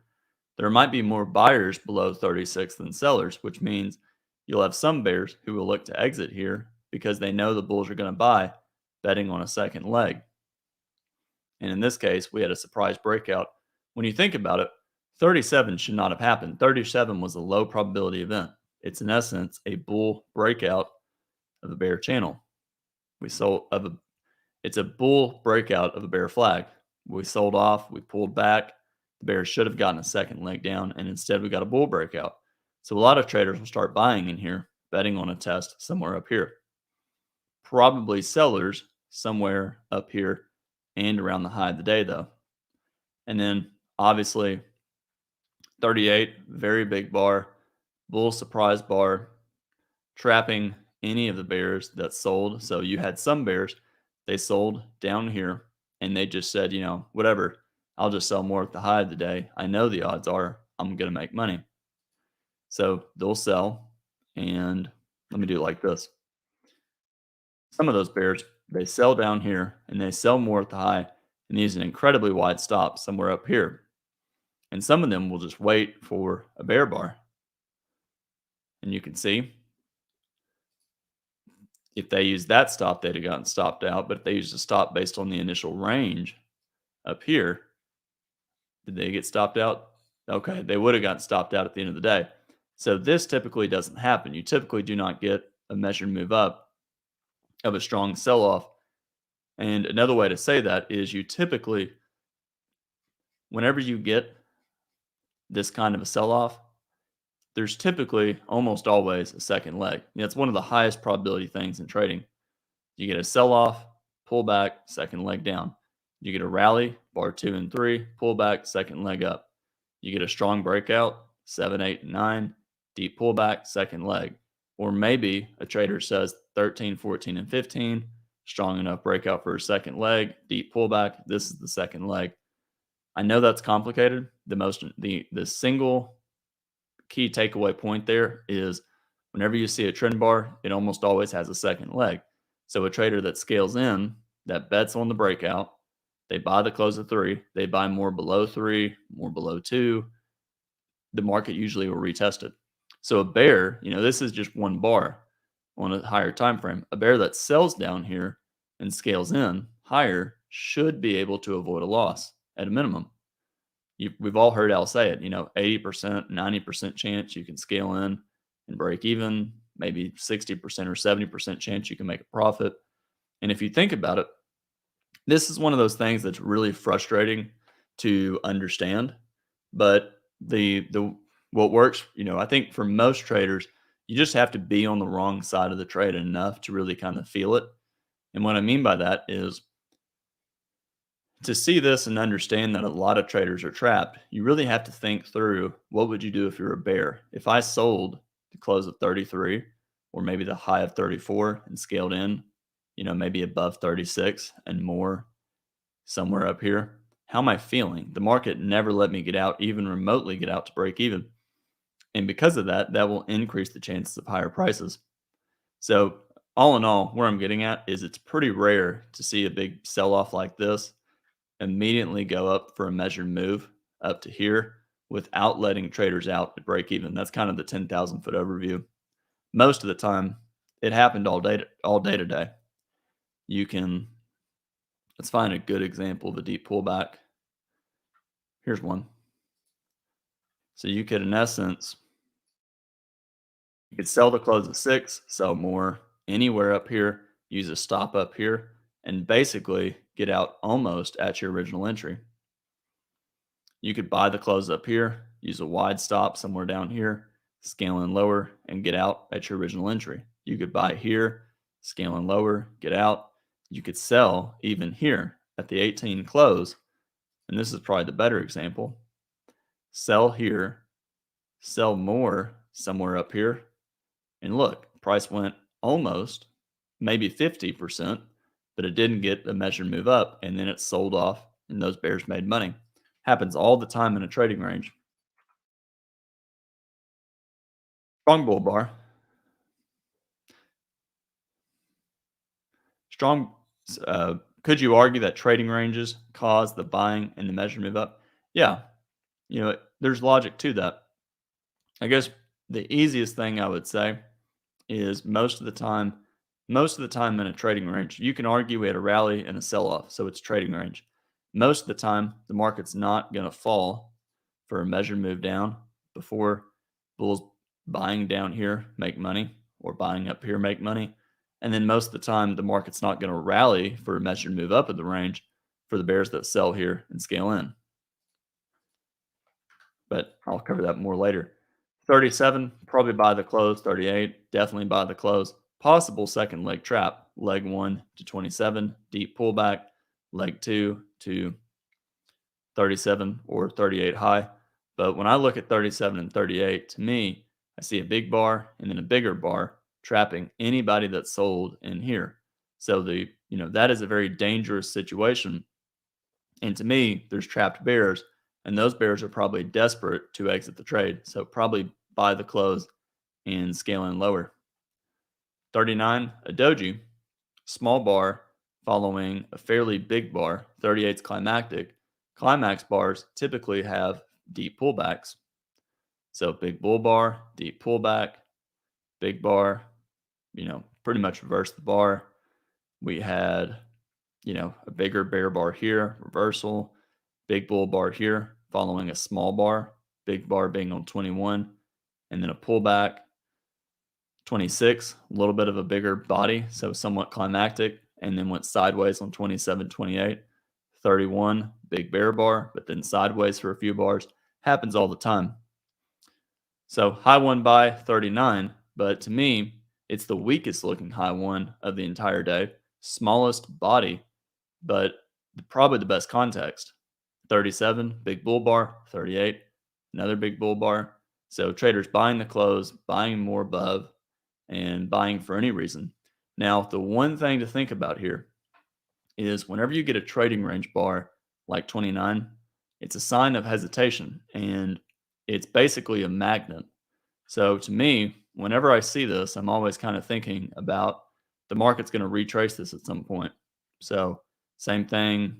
there might be more buyers below 36 than sellers, which means you'll have some bears who will look to exit here because they know the bulls are going to buy, betting on a second leg. And in this case, we had a surprise breakout. When you think about it, 37 should not have happened. 37 was a low probability event. It's in essence a bull breakout of a bear channel. It's a bull breakout of a bear flag. We sold off, we pulled back. The bears should have gotten a second leg down, and instead we got a bull breakout. So a lot of traders will start buying in here, betting on a test somewhere up here. Probably sellers somewhere up here and around the high of the day, though. And then obviously 38, very big bar, bull surprise bar, trapping any of the bears that sold. So you had some bears, they sold down here and they just said, whatever, I'll just sell more at the high of the day. I know the odds are I'm going to make money. So they'll sell. And let me do it like this. Some of those bears, they sell down here and they sell more at the high and use an incredibly wide stop somewhere up here. And some of them will just wait for a bear bar. And you can see if they use that stop, they'd have gotten stopped out. But if they used a stop based on the initial range up here, did they get stopped out? Okay, they would have gotten stopped out at the end of the day. So this typically doesn't happen. You typically do not get a measured move up of a strong sell-off. And another way to say that is you typically, whenever you get this kind of a sell-off, there's typically almost always a second leg. It's one of the highest probability things in trading. You get a sell-off, pullback, second leg down. You get a rally, bar 2 and 3, pullback, second leg up. You get a strong breakout, 7, 8, and 9, deep pullback, second leg. Or maybe a trader says 13, 14, and 15, strong enough breakout for a second leg, deep pullback, this is the second leg. I know that's complicated. The single key takeaway point there is whenever you see a trend bar, it almost always has a second leg. So a trader that scales in, that bets on the breakout, they buy the close of 3, they buy more below 3, more below 2, the market usually will retest it. So a bear, this is just one bar on a higher time frame. A bear that sells down here and scales in higher should be able to avoid a loss at a minimum. We've all heard Al say it, 80%, 90% chance you can scale in and break even, maybe 60% or 70% chance you can make a profit. And if you think about it, this is one of those things that's really frustrating to understand. But what works, I think for most traders, you just have to be on the wrong side of the trade enough to really kind of feel it. And what I mean by that is To see this and understand that a lot of traders are trapped, you really have to think through what would you do if you're a bear? If I sold the close of 33 or maybe the high of 34 and scaled in, maybe above 36 and more somewhere up here, how am I feeling? The market never let me get out, even remotely get out to break even. And because of that, that will increase the chances of higher prices. So, all in all, where I'm getting at is it's pretty rare to see a big sell off like this immediately go up for a measured move up to here without letting traders out to break even. That's kind of the 10,000 foot overview. Most of the time, it happened all day today. Let's find a good example of a deep pullback. Here's one. So you could, in essence, you could sell the close at 6, sell more anywhere up here, use a stop up here, and basically get out almost at your original entry. You could buy the close up here, use a wide stop somewhere down here, scale in lower, and get out at your original entry. You could buy here, scale in lower, get out. You could sell even here at the 18 close, and this is probably the better example. Sell here, sell more somewhere up here, and look, price went almost, maybe 50%, but it didn't get a measured move up, and then it sold off, and those bears made money. Happens all the time in a trading range. Strong bull bar. Strong. Could you argue that trading ranges cause the buying and the measured move up? Yeah, there's logic to that. I guess the easiest thing I would say is most of the time in a trading range, you can argue we had a rally and a sell-off, so it's trading range. Most of the time, the market's not going to fall for a measured move down before bulls buying down here make money or buying up here make money. And then most of the time, the market's not going to rally for a measured move up in the range for the bears that sell here and scale in. But I'll cover that more later. 37, probably buy the close. 38, definitely buy the close. Possible second leg trap. Leg 1 to 27, deep pullback. Leg 2 to 37 or 38 high. But when I look at 37 and 38, to me, I see a big bar and then a bigger bar trapping anybody that's sold in here. So that is a very dangerous situation. And to me, there's trapped bears, and those bears are probably desperate to exit the trade. So probably buy the close and scale in lower. 39, a doji, small bar following a fairly big bar. 38's climactic. Climax bars typically have deep pullbacks. So big bull bar, deep pullback, big bar, pretty much reverse the bar. We had, a bigger bear bar here, reversal, big bull bar here, following a small bar, big bar being on 21, and then a pullback. 26, a little bit of a bigger body, so somewhat climactic, and then went sideways on 27, 28. 31, big bear bar, but then sideways for a few bars. Happens all the time. So high one by 39, but to me, it's the weakest looking high one of the entire day. Smallest body, but probably the best context. 37, big bull bar. 38, another big bull bar. So traders buying the close, buying more above, and buying for any reason. Now, the one thing to think about here is whenever you get a trading range bar like 29, it's a sign of hesitation, and it's basically a magnet. So to me, whenever I see this, I'm always kind of thinking about the market's going to retrace this at some point. So same thing.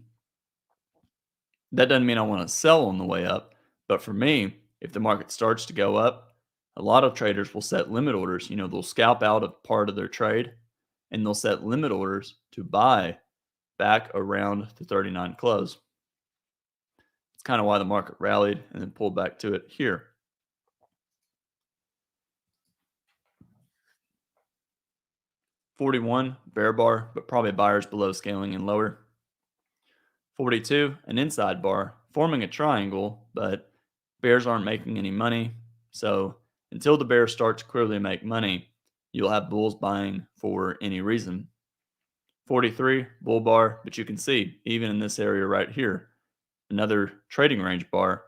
That doesn't mean I want to sell on the way up, but for me, if the market starts to go up, a lot of traders will set limit orders. They'll scalp out a part of their trade and they'll set limit orders to buy back around the 39 close. It's kind of why the market rallied and then pulled back to it here. 41, bear bar, but probably buyers below scaling and lower. 42, an inside bar, forming a triangle, but bears aren't making any money. So until the bears start to clearly make money, you'll have bulls buying for any reason. 43, bull bar, but you can see even in this area right here, another trading range bar,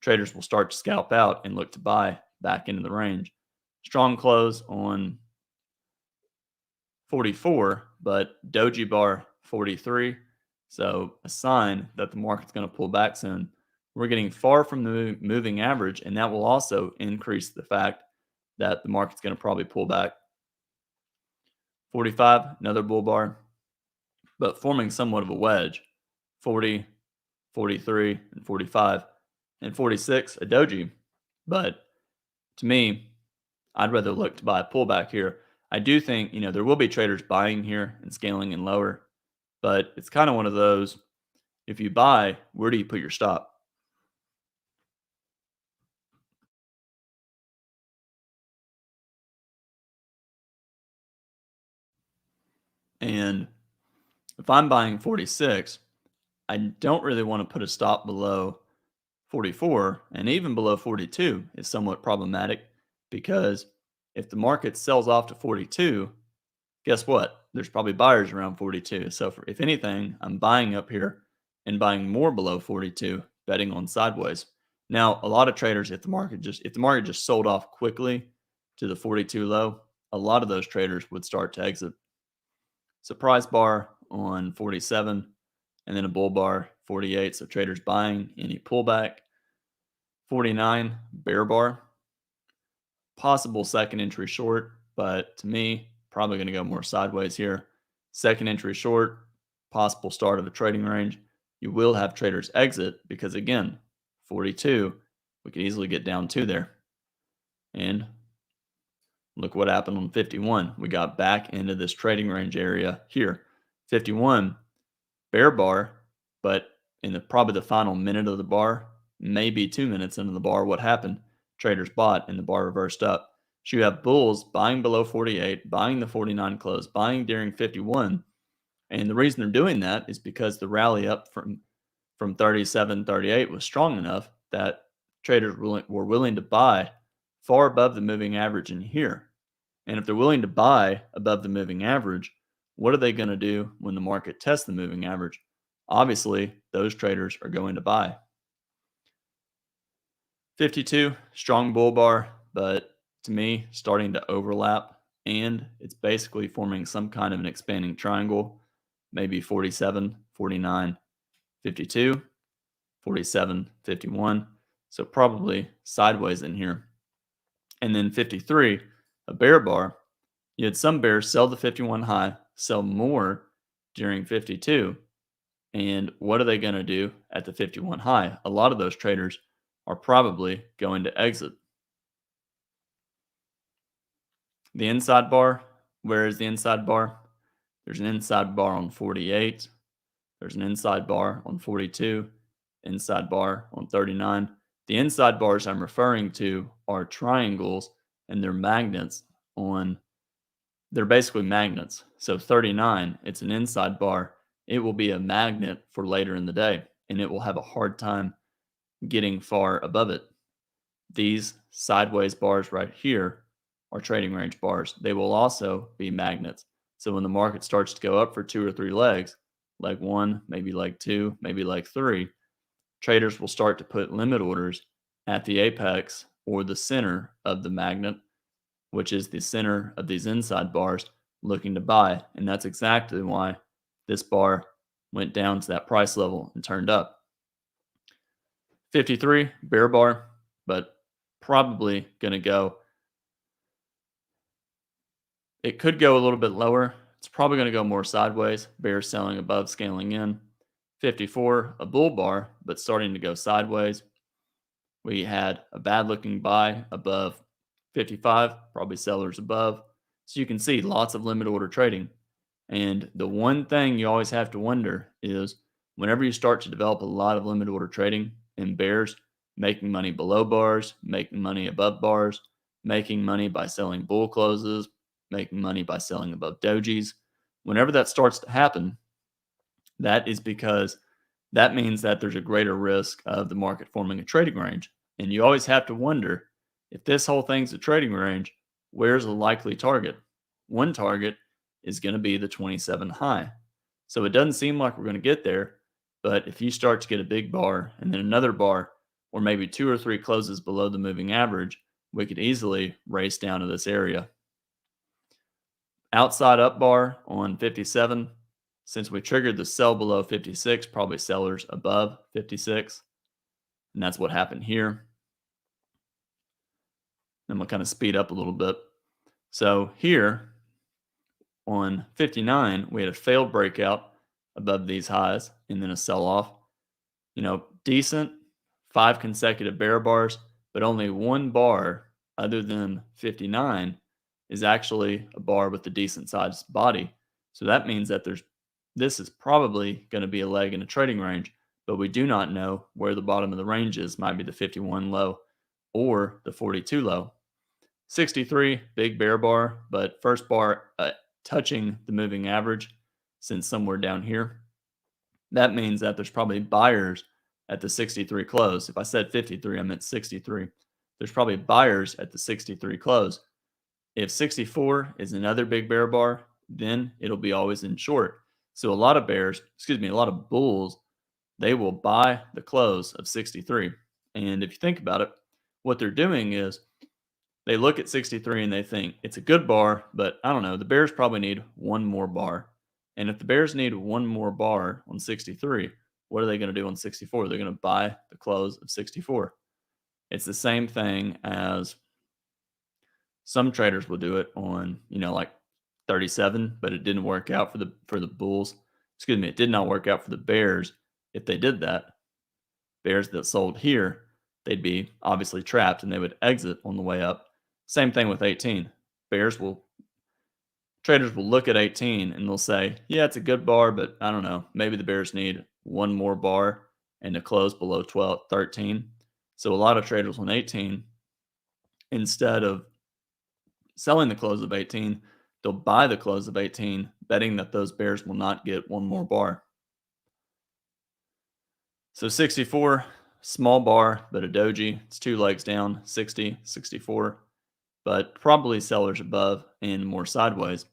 traders will start to scalp out and look to buy back into the range. Strong close on 44, but doji bar 43. So a sign that the market's going to pull back soon. We're getting far from the moving average, and that will also increase the fact that the market's going to probably pull back. 45, another bull bar, but forming somewhat of a wedge. 40, 43, and 45, and 46, a doji. But to me, I'd rather look to buy a pullback here. I do think, there will be traders buying here and scaling in lower, but it's kind of one of those, if you buy, where do you put your stop? And if I'm buying 46, I don't really want to put a stop below 44, and even below 42 is somewhat problematic because if the market sells off to 42, guess what? There's probably buyers around 42. So if anything, I'm buying up here and buying more below 42, betting on sideways. Now, a lot of traders, if the market just sold off quickly to the 42 low, a lot of those traders would start to exit. Surprise bar on 47, and then a bull bar 48. So traders buying any pullback. 49, bear bar. Possible second entry short, but to me, probably going to go more sideways here. Second entry short, possible start of a trading range. You will have traders exit because, again, 42, we could easily get down to there. And look what happened on 51. We got back into this trading range area here. 51, bear bar, but in probably the final minute of the bar, maybe 2 minutes into the bar, what happened? Traders bought and the bar reversed up. So you have bulls buying below 48, buying the 49 close, buying during 51. And the reason they're doing that is because the rally up from 37, 38 was strong enough that traders were willing to buy far above the moving average in here. And if they're willing to buy above the moving average, what are they going to do when the market tests the moving average? Obviously, those traders are going to buy. 52, strong bull bar, but to me, starting to overlap, and it's basically forming some kind of an expanding triangle, maybe 47, 49, 52, 47, 51. So probably sideways in here. And then 53, a bear bar. You had some bears sell the 51 high, sell more during 52. And what are they going to do at the 51 high? A lot of those traders are probably going to exit. The inside bar, where is the inside bar? There's an inside bar on 48. There's an inside bar on 42, inside bar on 39. The inside bars I'm referring to are triangles, and they're magnets they're basically magnets. So 39, it's an inside bar. It will be a magnet for later in the day, and it will have a hard time getting far above it. These sideways bars right here are trading range bars. They will also be magnets. So when the market starts to go up for 2 or 3 legs, leg 1, maybe leg 2, maybe leg 3, traders will start to put limit orders at the apex or the center of the magnet, which is the center of these inside bars, looking to buy. And that's exactly why this bar went down to that price level and turned up. 53, bear bar, but probably going to go. It could go a little bit lower. It's probably going to go more sideways. Bear selling above, scaling in. 54, a bull bar, but starting to go sideways. We had a bad looking buy above 55, probably sellers above. So you can see lots of limit order trading. And the one thing you always have to wonder is whenever you start to develop a lot of limit order trading in bears, making money below bars, making money above bars, making money by selling bull closes, making money by selling above dojis, whenever that starts to happen, that is because that means that there's a greater risk of the market forming a trading range. And you always have to wonder, if this whole thing's a trading range, where's a likely target? One target is going to be the 27 high. So it doesn't seem like we're going to get there, but if you start to get a big bar and then another bar, or maybe 2 or 3 closes below the moving average, we could easily race down to this area. Outside up bar on 57, since we triggered the sell below 56, probably sellers above 56. And that's what happened here. Then we'll kind of speed up a little bit. So here on 59, we had a failed breakout above these highs and then a sell off. Decent 5 consecutive bear bars, but only one bar other than 59 is actually a bar with a decent sized body. So that means that this is probably going to be a leg in a trading range, but we do not know where the bottom of the range is. Might be the 51 low or the 42 low. 63, big bear bar, but first bar touching the moving average since somewhere down here. That means that there's probably buyers at the 63 close. If I said 53, I meant 63. There's probably buyers at the 63 close. If 64 is another big bear bar, then it'll be always in short. So a lot of bulls, they will buy the close of 63. And if you think about it, what they're doing is they look at 63 and they think it's a good bar, but I don't know, the bears probably need one more bar. And if the bears need one more bar on 63, what are they going to do on 64? They're going to buy the close of 64. It's the same thing as some traders will do it on, like 37, but it didn't work out for the bulls. Excuse me, it did not work out for the bears. If they did that, bears that sold here, they'd be obviously trapped and they would exit on the way up. Same thing with 18. Traders will look at 18 and they'll say, yeah, it's a good bar, but I don't know, maybe the bears need one more bar and to close below 13. So a lot of traders on 18, instead of selling the close of 18, they'll buy the close of 18, betting that those bears will not get one more bar. So 64, small bar, but a doji. It's 2 legs down, 60, 64, but probably sellers above and more sideways.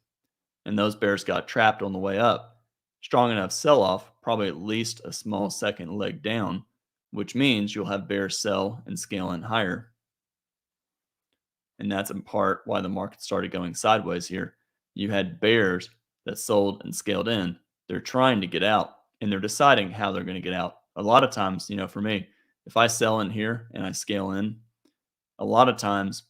And those bears got trapped on the way up. Strong enough sell-off, probably at least a small second leg down, which means you'll have bears sell and scale in higher. And that's in part why the market started going sideways here. You had bears that sold and scaled in. They're trying to get out and they're deciding how they're going to get out. A lot of times, for me, if I sell in here and I scale in, a lot of times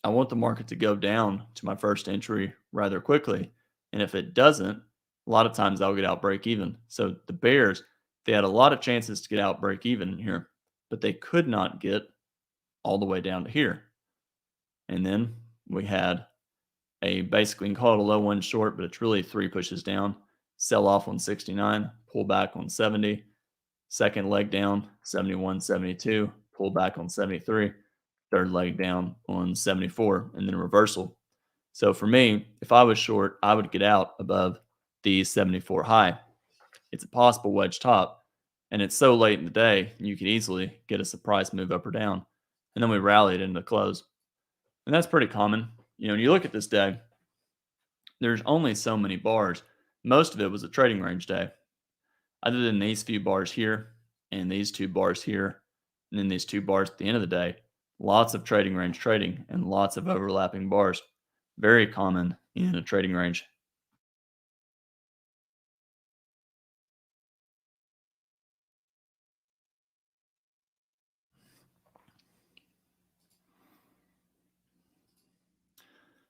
I want the market to go down to my first entry rather quickly. And if it doesn't, a lot of times I'll get out break even. So the bears, they had a lot of chances to get out break even in here, but they could not get all the way down to here. And then we had basically, you can call it a low one short, but it's really 3 pushes down. Sell off on 69, pull back on 70, second leg down, 71, 72, pull back on 73, third leg down on 74, and then a reversal. So for me, if I was short, I would get out above the 74 high. It's a possible wedge top, and it's so late in the day, you could easily get a surprise move up or down. And then we rallied into the close. And that's pretty common. When you look at this day, there's only so many bars. Most of it was a trading range day. Other than these few bars here and these 2 bars here, and then these 2 bars at the end of the day, lots of trading range trading and lots of overlapping bars. Very common in a trading range.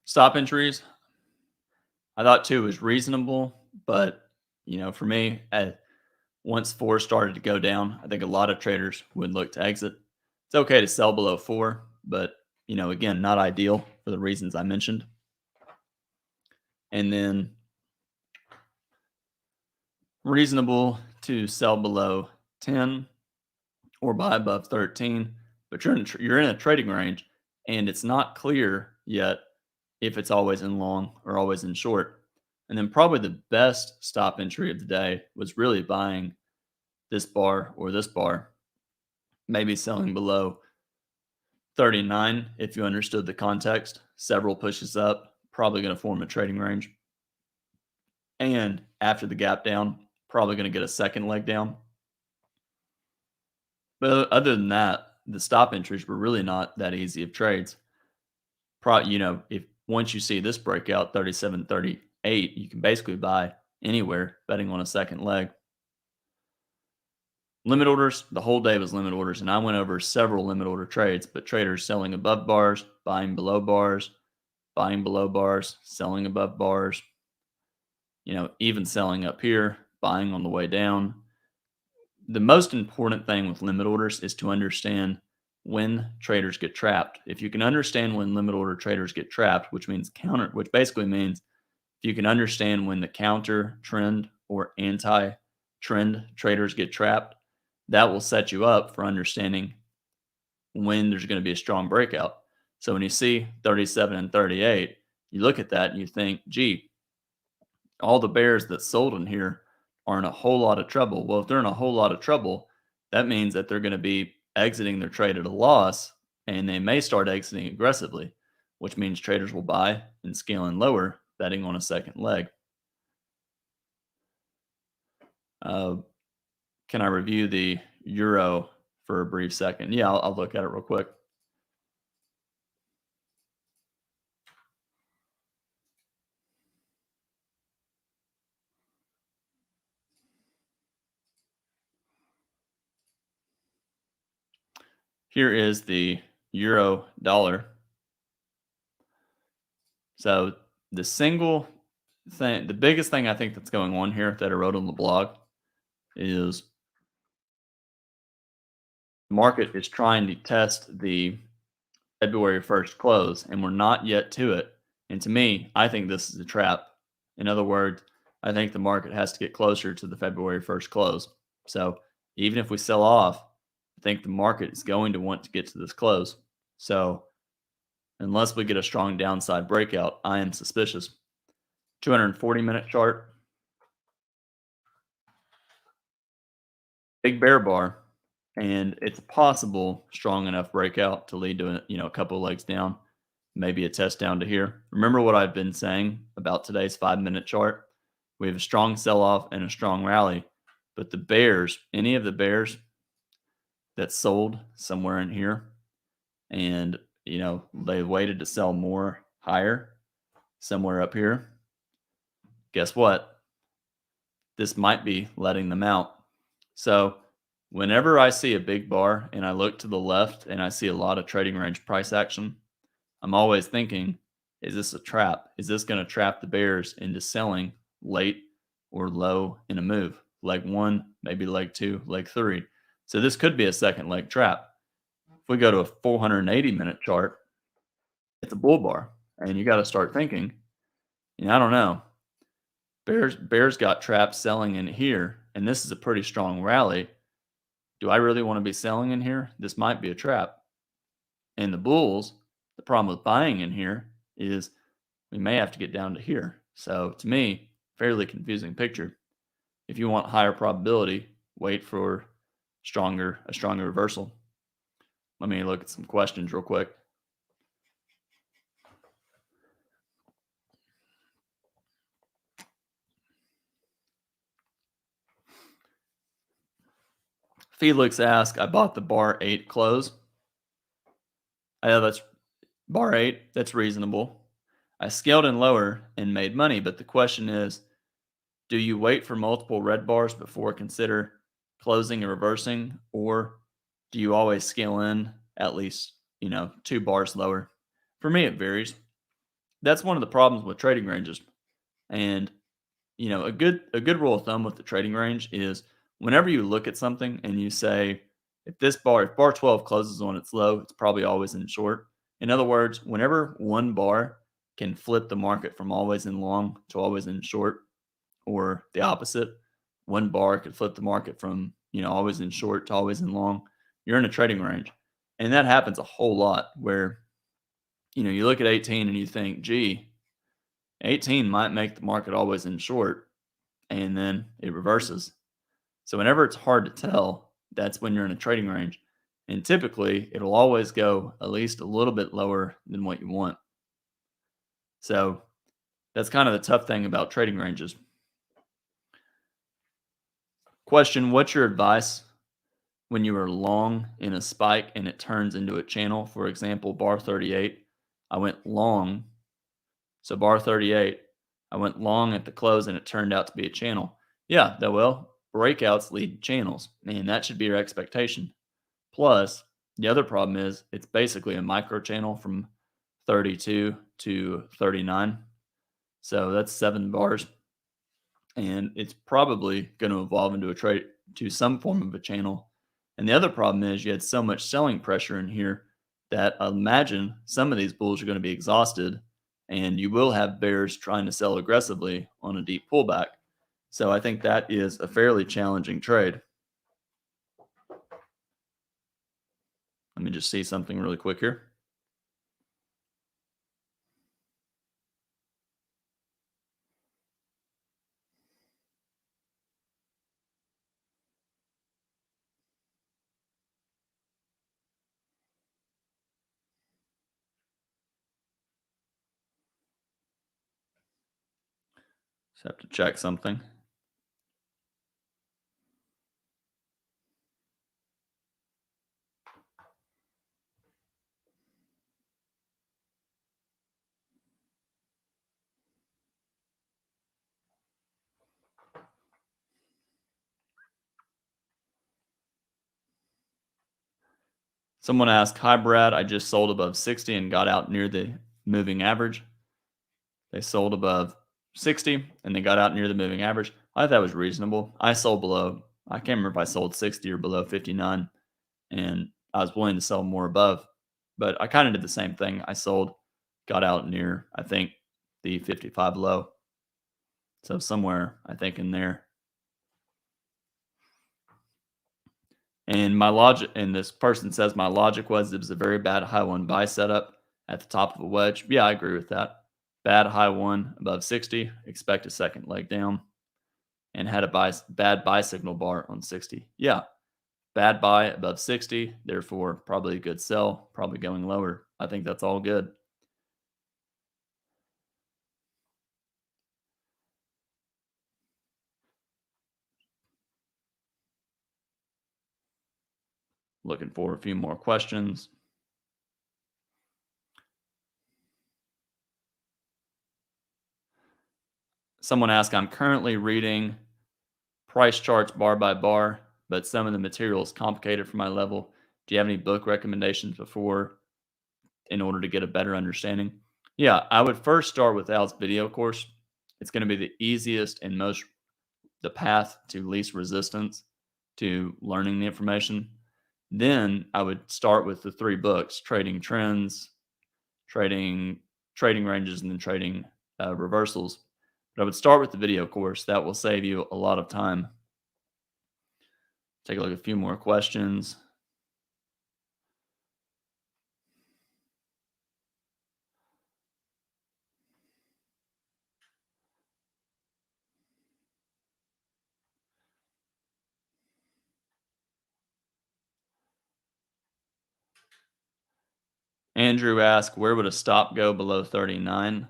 Stop entries, I thought 2 was reasonable, but for me, once 4 started to go down, I think a lot of traders would look to exit. It's okay to sell below 4, but again, not ideal for the reasons I mentioned. And then reasonable to sell below 10 or buy above 13, but you're in a trading range and it's not clear yet if it's always in long or always in short. And then probably the best stop entry of the day was really buying this bar or this bar, maybe selling below 39 if you understood the context. Several pushes up, probably going to form a trading range. And after the gap down, probably going to get a second leg down. But other than that, the stop entries were really not that easy of trades. If once you see this breakout 37.38, you can basically buy anywhere betting on a second leg. Limit orders, the whole day was limit orders, and I went over several limit order trades, but traders selling above bars, buying below bars, selling above bars, even selling up here, buying on the way down. The most important thing with limit orders is to understand when traders get trapped. If you can understand when limit order traders get trapped, which basically means if you can understand when the counter trend or anti trend traders get trapped, that will set you up for understanding when there's going to be a strong breakout. So when you see 37 and 38, you look at that and you think, gee, all the bears that sold in here are in a whole lot of trouble. Well, if they're in a whole lot of trouble, that means that they're going to be exiting their trade at a loss, and they may start exiting aggressively, which means traders will buy and scale in lower, betting on a second leg. Can I review the euro for a brief second? Yeah, I'll look at it real quick. Here is the euro dollar. So the biggest thing I think that's going on here that I wrote on the blog is the market is trying to test the February 1st close, and we're not yet to it. And to me, I think this is a trap. In other words, I think the market has to get closer to the February 1st close. So even if we sell off, I think the market is going to want to get to this close. So unless we get a strong downside breakout, I am suspicious. 240-minute chart, big bear bar, and it's a possible strong enough breakout to lead to a couple of legs down, maybe a test down to here. Remember what I've been saying about today's 5-minute chart? We have a strong sell-off and a strong rally, but the bears, any of the bears that sold somewhere in here, and they waited to sell more higher somewhere up here, guess what? This might be letting them out. So whenever I see a big bar and I look to the left and I see a lot of trading range price action, I'm always thinking, is this a trap? Is this going to trap the bears into selling late or low in a move? Leg one, maybe leg two, leg three. So this could be a second leg trap. If we go to a 480-minute chart, it's a bull bar. And you got to start thinking, I don't know. Bears got trapped selling in here, and this is a pretty strong rally. Do I really want to be selling in here? This might be a trap. And the bulls, the problem with buying in here is we may have to get down to here. So to me, fairly confusing picture. If you want higher probability, wait for a stronger reversal. Let me look at some questions real quick. Felix asked, I bought the bar 8 close. I know that's bar 8. That's reasonable. I scaled in lower and made money, but the question is, do you wait for multiple red bars before consider closing and reversing, or do you always scale in at least, 2 bars lower? For me, it varies. That's one of the problems with trading ranges. And, a good rule of thumb with the trading range is whenever you look at something and you say, if bar 12 closes on its low, it's probably always in short. In other words, whenever one bar can flip the market from always in long to always in short, or the opposite, one bar could flip the market from, always in short to always in long, you're in a trading range. And that happens a whole lot where, you look at 18 and you think, gee, 18 might make the market always in short, and then it reverses. So whenever it's hard to tell, that's when you're in a trading range. And typically, it'll always go at least a little bit lower than what you want. So that's kind of the tough thing about trading ranges. Question: what's your advice when you are long in a spike and it turns into a channel? For example, bar 38, I went long. So bar 38, I went long at the close and it turned out to be a channel. Yeah, that well, breakouts lead to channels, and that should be your expectation. Plus, the other problem is it's basically a micro channel from 32 to 39. So that's 7 bars, and it's probably going to evolve into a trade to some form of a channel. And the other problem is you had so much selling pressure in here that I imagine some of these bulls are going to be exhausted, and you will have bears trying to sell aggressively on a deep pullback. So I think that is a fairly challenging trade. Let me just see something really quick here. Just have to check something. Someone asked, "Hi, Brad. I just sold above 60 and got out near the moving average." They sold above 60 and they got out near the moving average. I thought that was reasonable. I sold below, I can't remember if I sold 60 or below 59, and I was willing to sell more above. But I kind of did the same thing. I sold, got out near, I think, the 55 low. So somewhere, I think, in there. And my logic, and this person says my logic was it was a very bad high one buy setup at the top of a wedge. Yeah, I agree with that. Bad high one above 60, expect a second leg down, and had a bad buy signal bar on 60. Yeah, bad buy above 60, therefore probably a good sell, probably going lower. I think that's all good. Looking for a few more questions. Someone asked, I'm currently reading price charts bar by bar, but some of the material is complicated for my level. Do you have any book recommendations before in order to get a better understanding? Yeah, I would first start with Al's video course. It's going to be the easiest and most the path to least resistance to learning the information. Then I would start with the 3 books: Trading Trends, Trading Trading Ranges, and then Trading Reversals. But I would start with the video course. That will save you a lot of time. Take a look at a few more questions. Andrew asked, where would a stop go below 39?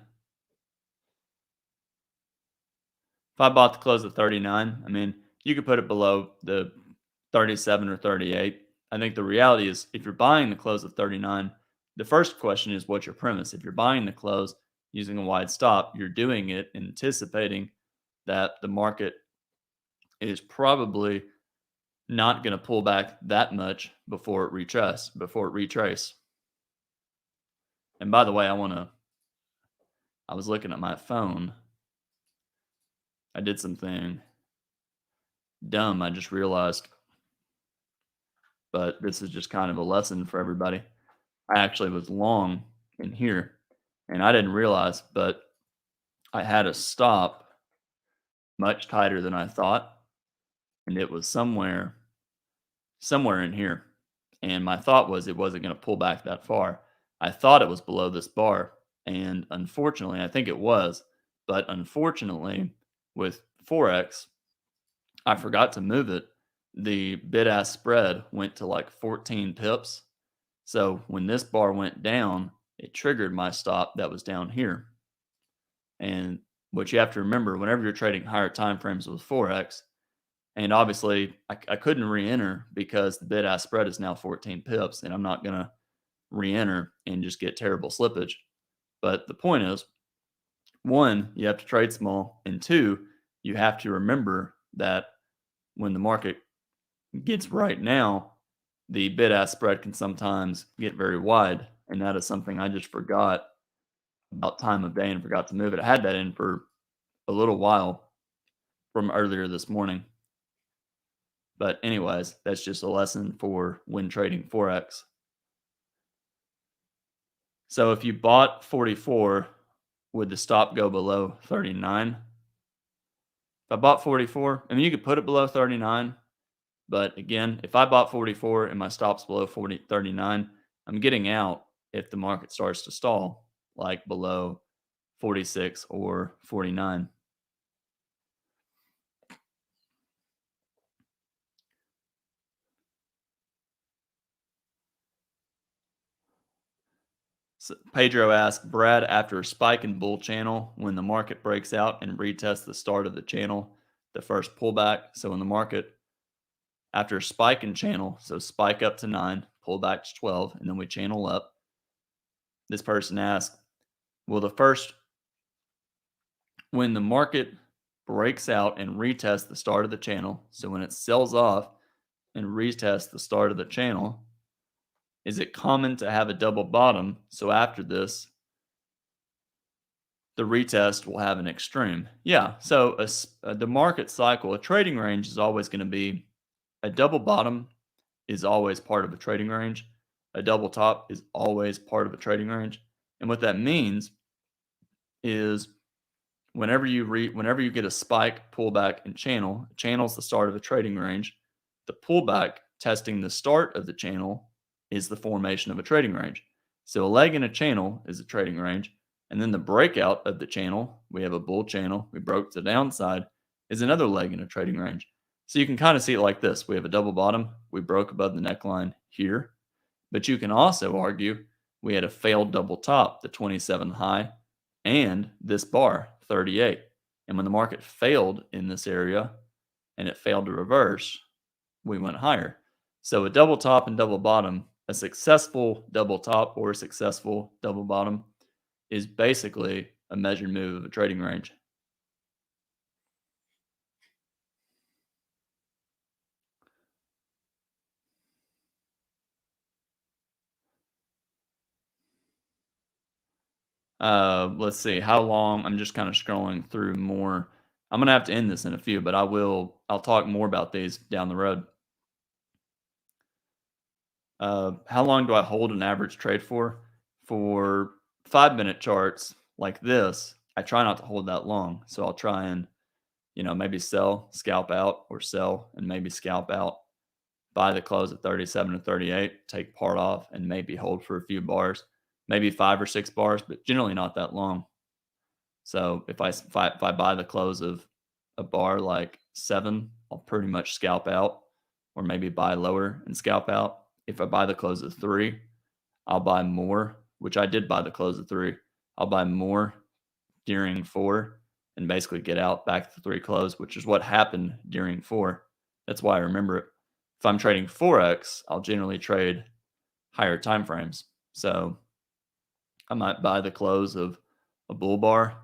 If I bought the close at 39, I mean, you could put it below the 37 or 38. I think the reality is if you're buying the close at 39, the first question is what's your premise? If you're buying the close using a wide stop, you're doing it anticipating that the market is probably not going to pull back that much before it retrace. And by the way, I was looking at my phone. I did something dumb I just realized, but this is just kind of a lesson for everybody. I actually was long in here and I didn't realize, but I had a stop much tighter than I thought, and it was somewhere in here. And my thought was it wasn't going to pull back that far. I thought it was below this bar, and unfortunately, I think it was, but unfortunately, with Forex, I forgot to move it. The bid ask spread went to like 14 pips. So when this bar went down, it triggered my stop that was down here. And what you have to remember whenever you're trading higher time frames with Forex, And obviously, I couldn't re-enter because the bid-ask spread is now 14 pips, and I'm not going to re-enter and just get terrible slippage. But the point is, one, you have to trade small, and two, you have to remember that when the market gets right now, the bid-ask spread can sometimes get very wide, and that is something I just forgot about time of day and forgot to move it. I had that in for a little while from earlier this morning. But anyways, that's just a lesson for when trading Forex. So if you bought 44, would the stop go below 39? If I bought 44, I mean, you could put it below 39. But again, if I bought 44 and my stop's below 39, I'm getting out if the market starts to stall, like below 46 or 49. So Pedro asked, Brad, after a spike in bull channel, when the market breaks out and retests the start of the channel, the first pullback. So when the market, after a spike in channel, so spike up to 9, pull back to 12, and then we channel up. This person asked, will the first, when the market breaks out and retests the start of the channel, so when it sells off and retests the start of the channel, is it common to have a double bottom? So after this, the retest will have an extreme. Yeah. So the market cycle, a trading range is always going to be a double bottom is always part of a trading range. A double top is always part of a trading range. And what that means is whenever you get a spike, pullback, and channel is the start of a trading range. The pullback testing the start of the channel is the formation of a trading range. So a leg in a channel is a trading range. And then the breakout of the channel, we have a bull channel, we broke to the downside, is another leg in a trading range. So you can kind of see it like this. We have a double bottom, we broke above the neckline here. But you can also argue we had a failed double top, the 27 high, and this bar, 38. And when the market failed in this area and it failed to reverse, we went higher. So a double top and double bottom, a successful double top or a successful double bottom is basically a measured move of a trading range. Let's see how long. I'm just kind of scrolling through more. I'm gonna have to end this in a few, but I'll talk more about these down the road. How long do I hold an average trade for? For 5-minute charts like this, I try not to hold that long. So I'll try and, maybe sell, scalp out, or sell and maybe scalp out, buy the close at 37 or 38, take part off, and maybe hold for a few bars, maybe 5 or 6 bars, but generally not that long. So if I buy the close of a bar like 7, I'll pretty much scalp out, or maybe buy lower and scalp out. If I buy the close of 3, I'll buy more, which I did buy the close of 3. I'll buy more during 4 and basically get out back to the 3 close, which is what happened during 4. That's why I remember it. If I'm trading Forex, I'll generally trade higher time frames. So I might buy the close of a bull bar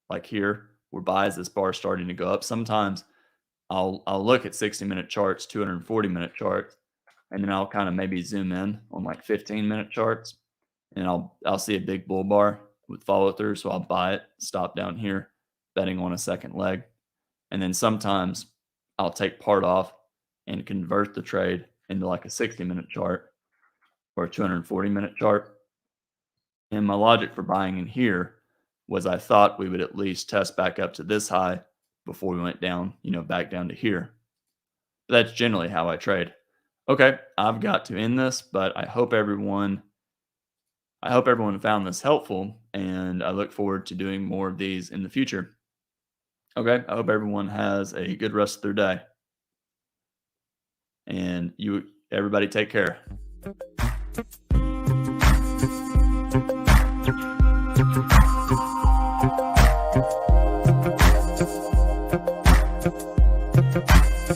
like here, where buys this bar starting to go up. Sometimes I'll look at 60-minute charts, 240-minute charts, and then I'll kind of maybe zoom in on like 15-minute charts, and I'll see a big bull bar with follow through, so I'll buy it, stop down here, betting on a second leg, and then sometimes I'll take part off and convert the trade into like a 60-minute chart or a 240-minute chart. And my logic for buying in here was I thought we would at least test back up to this high before we went down, back down to here. That's generally how I trade. Okay, I've got to end this, but I hope everyone found this helpful, and I look forward to doing more of these in the future. Okay, I hope everyone has a good rest of their day. And everybody take care.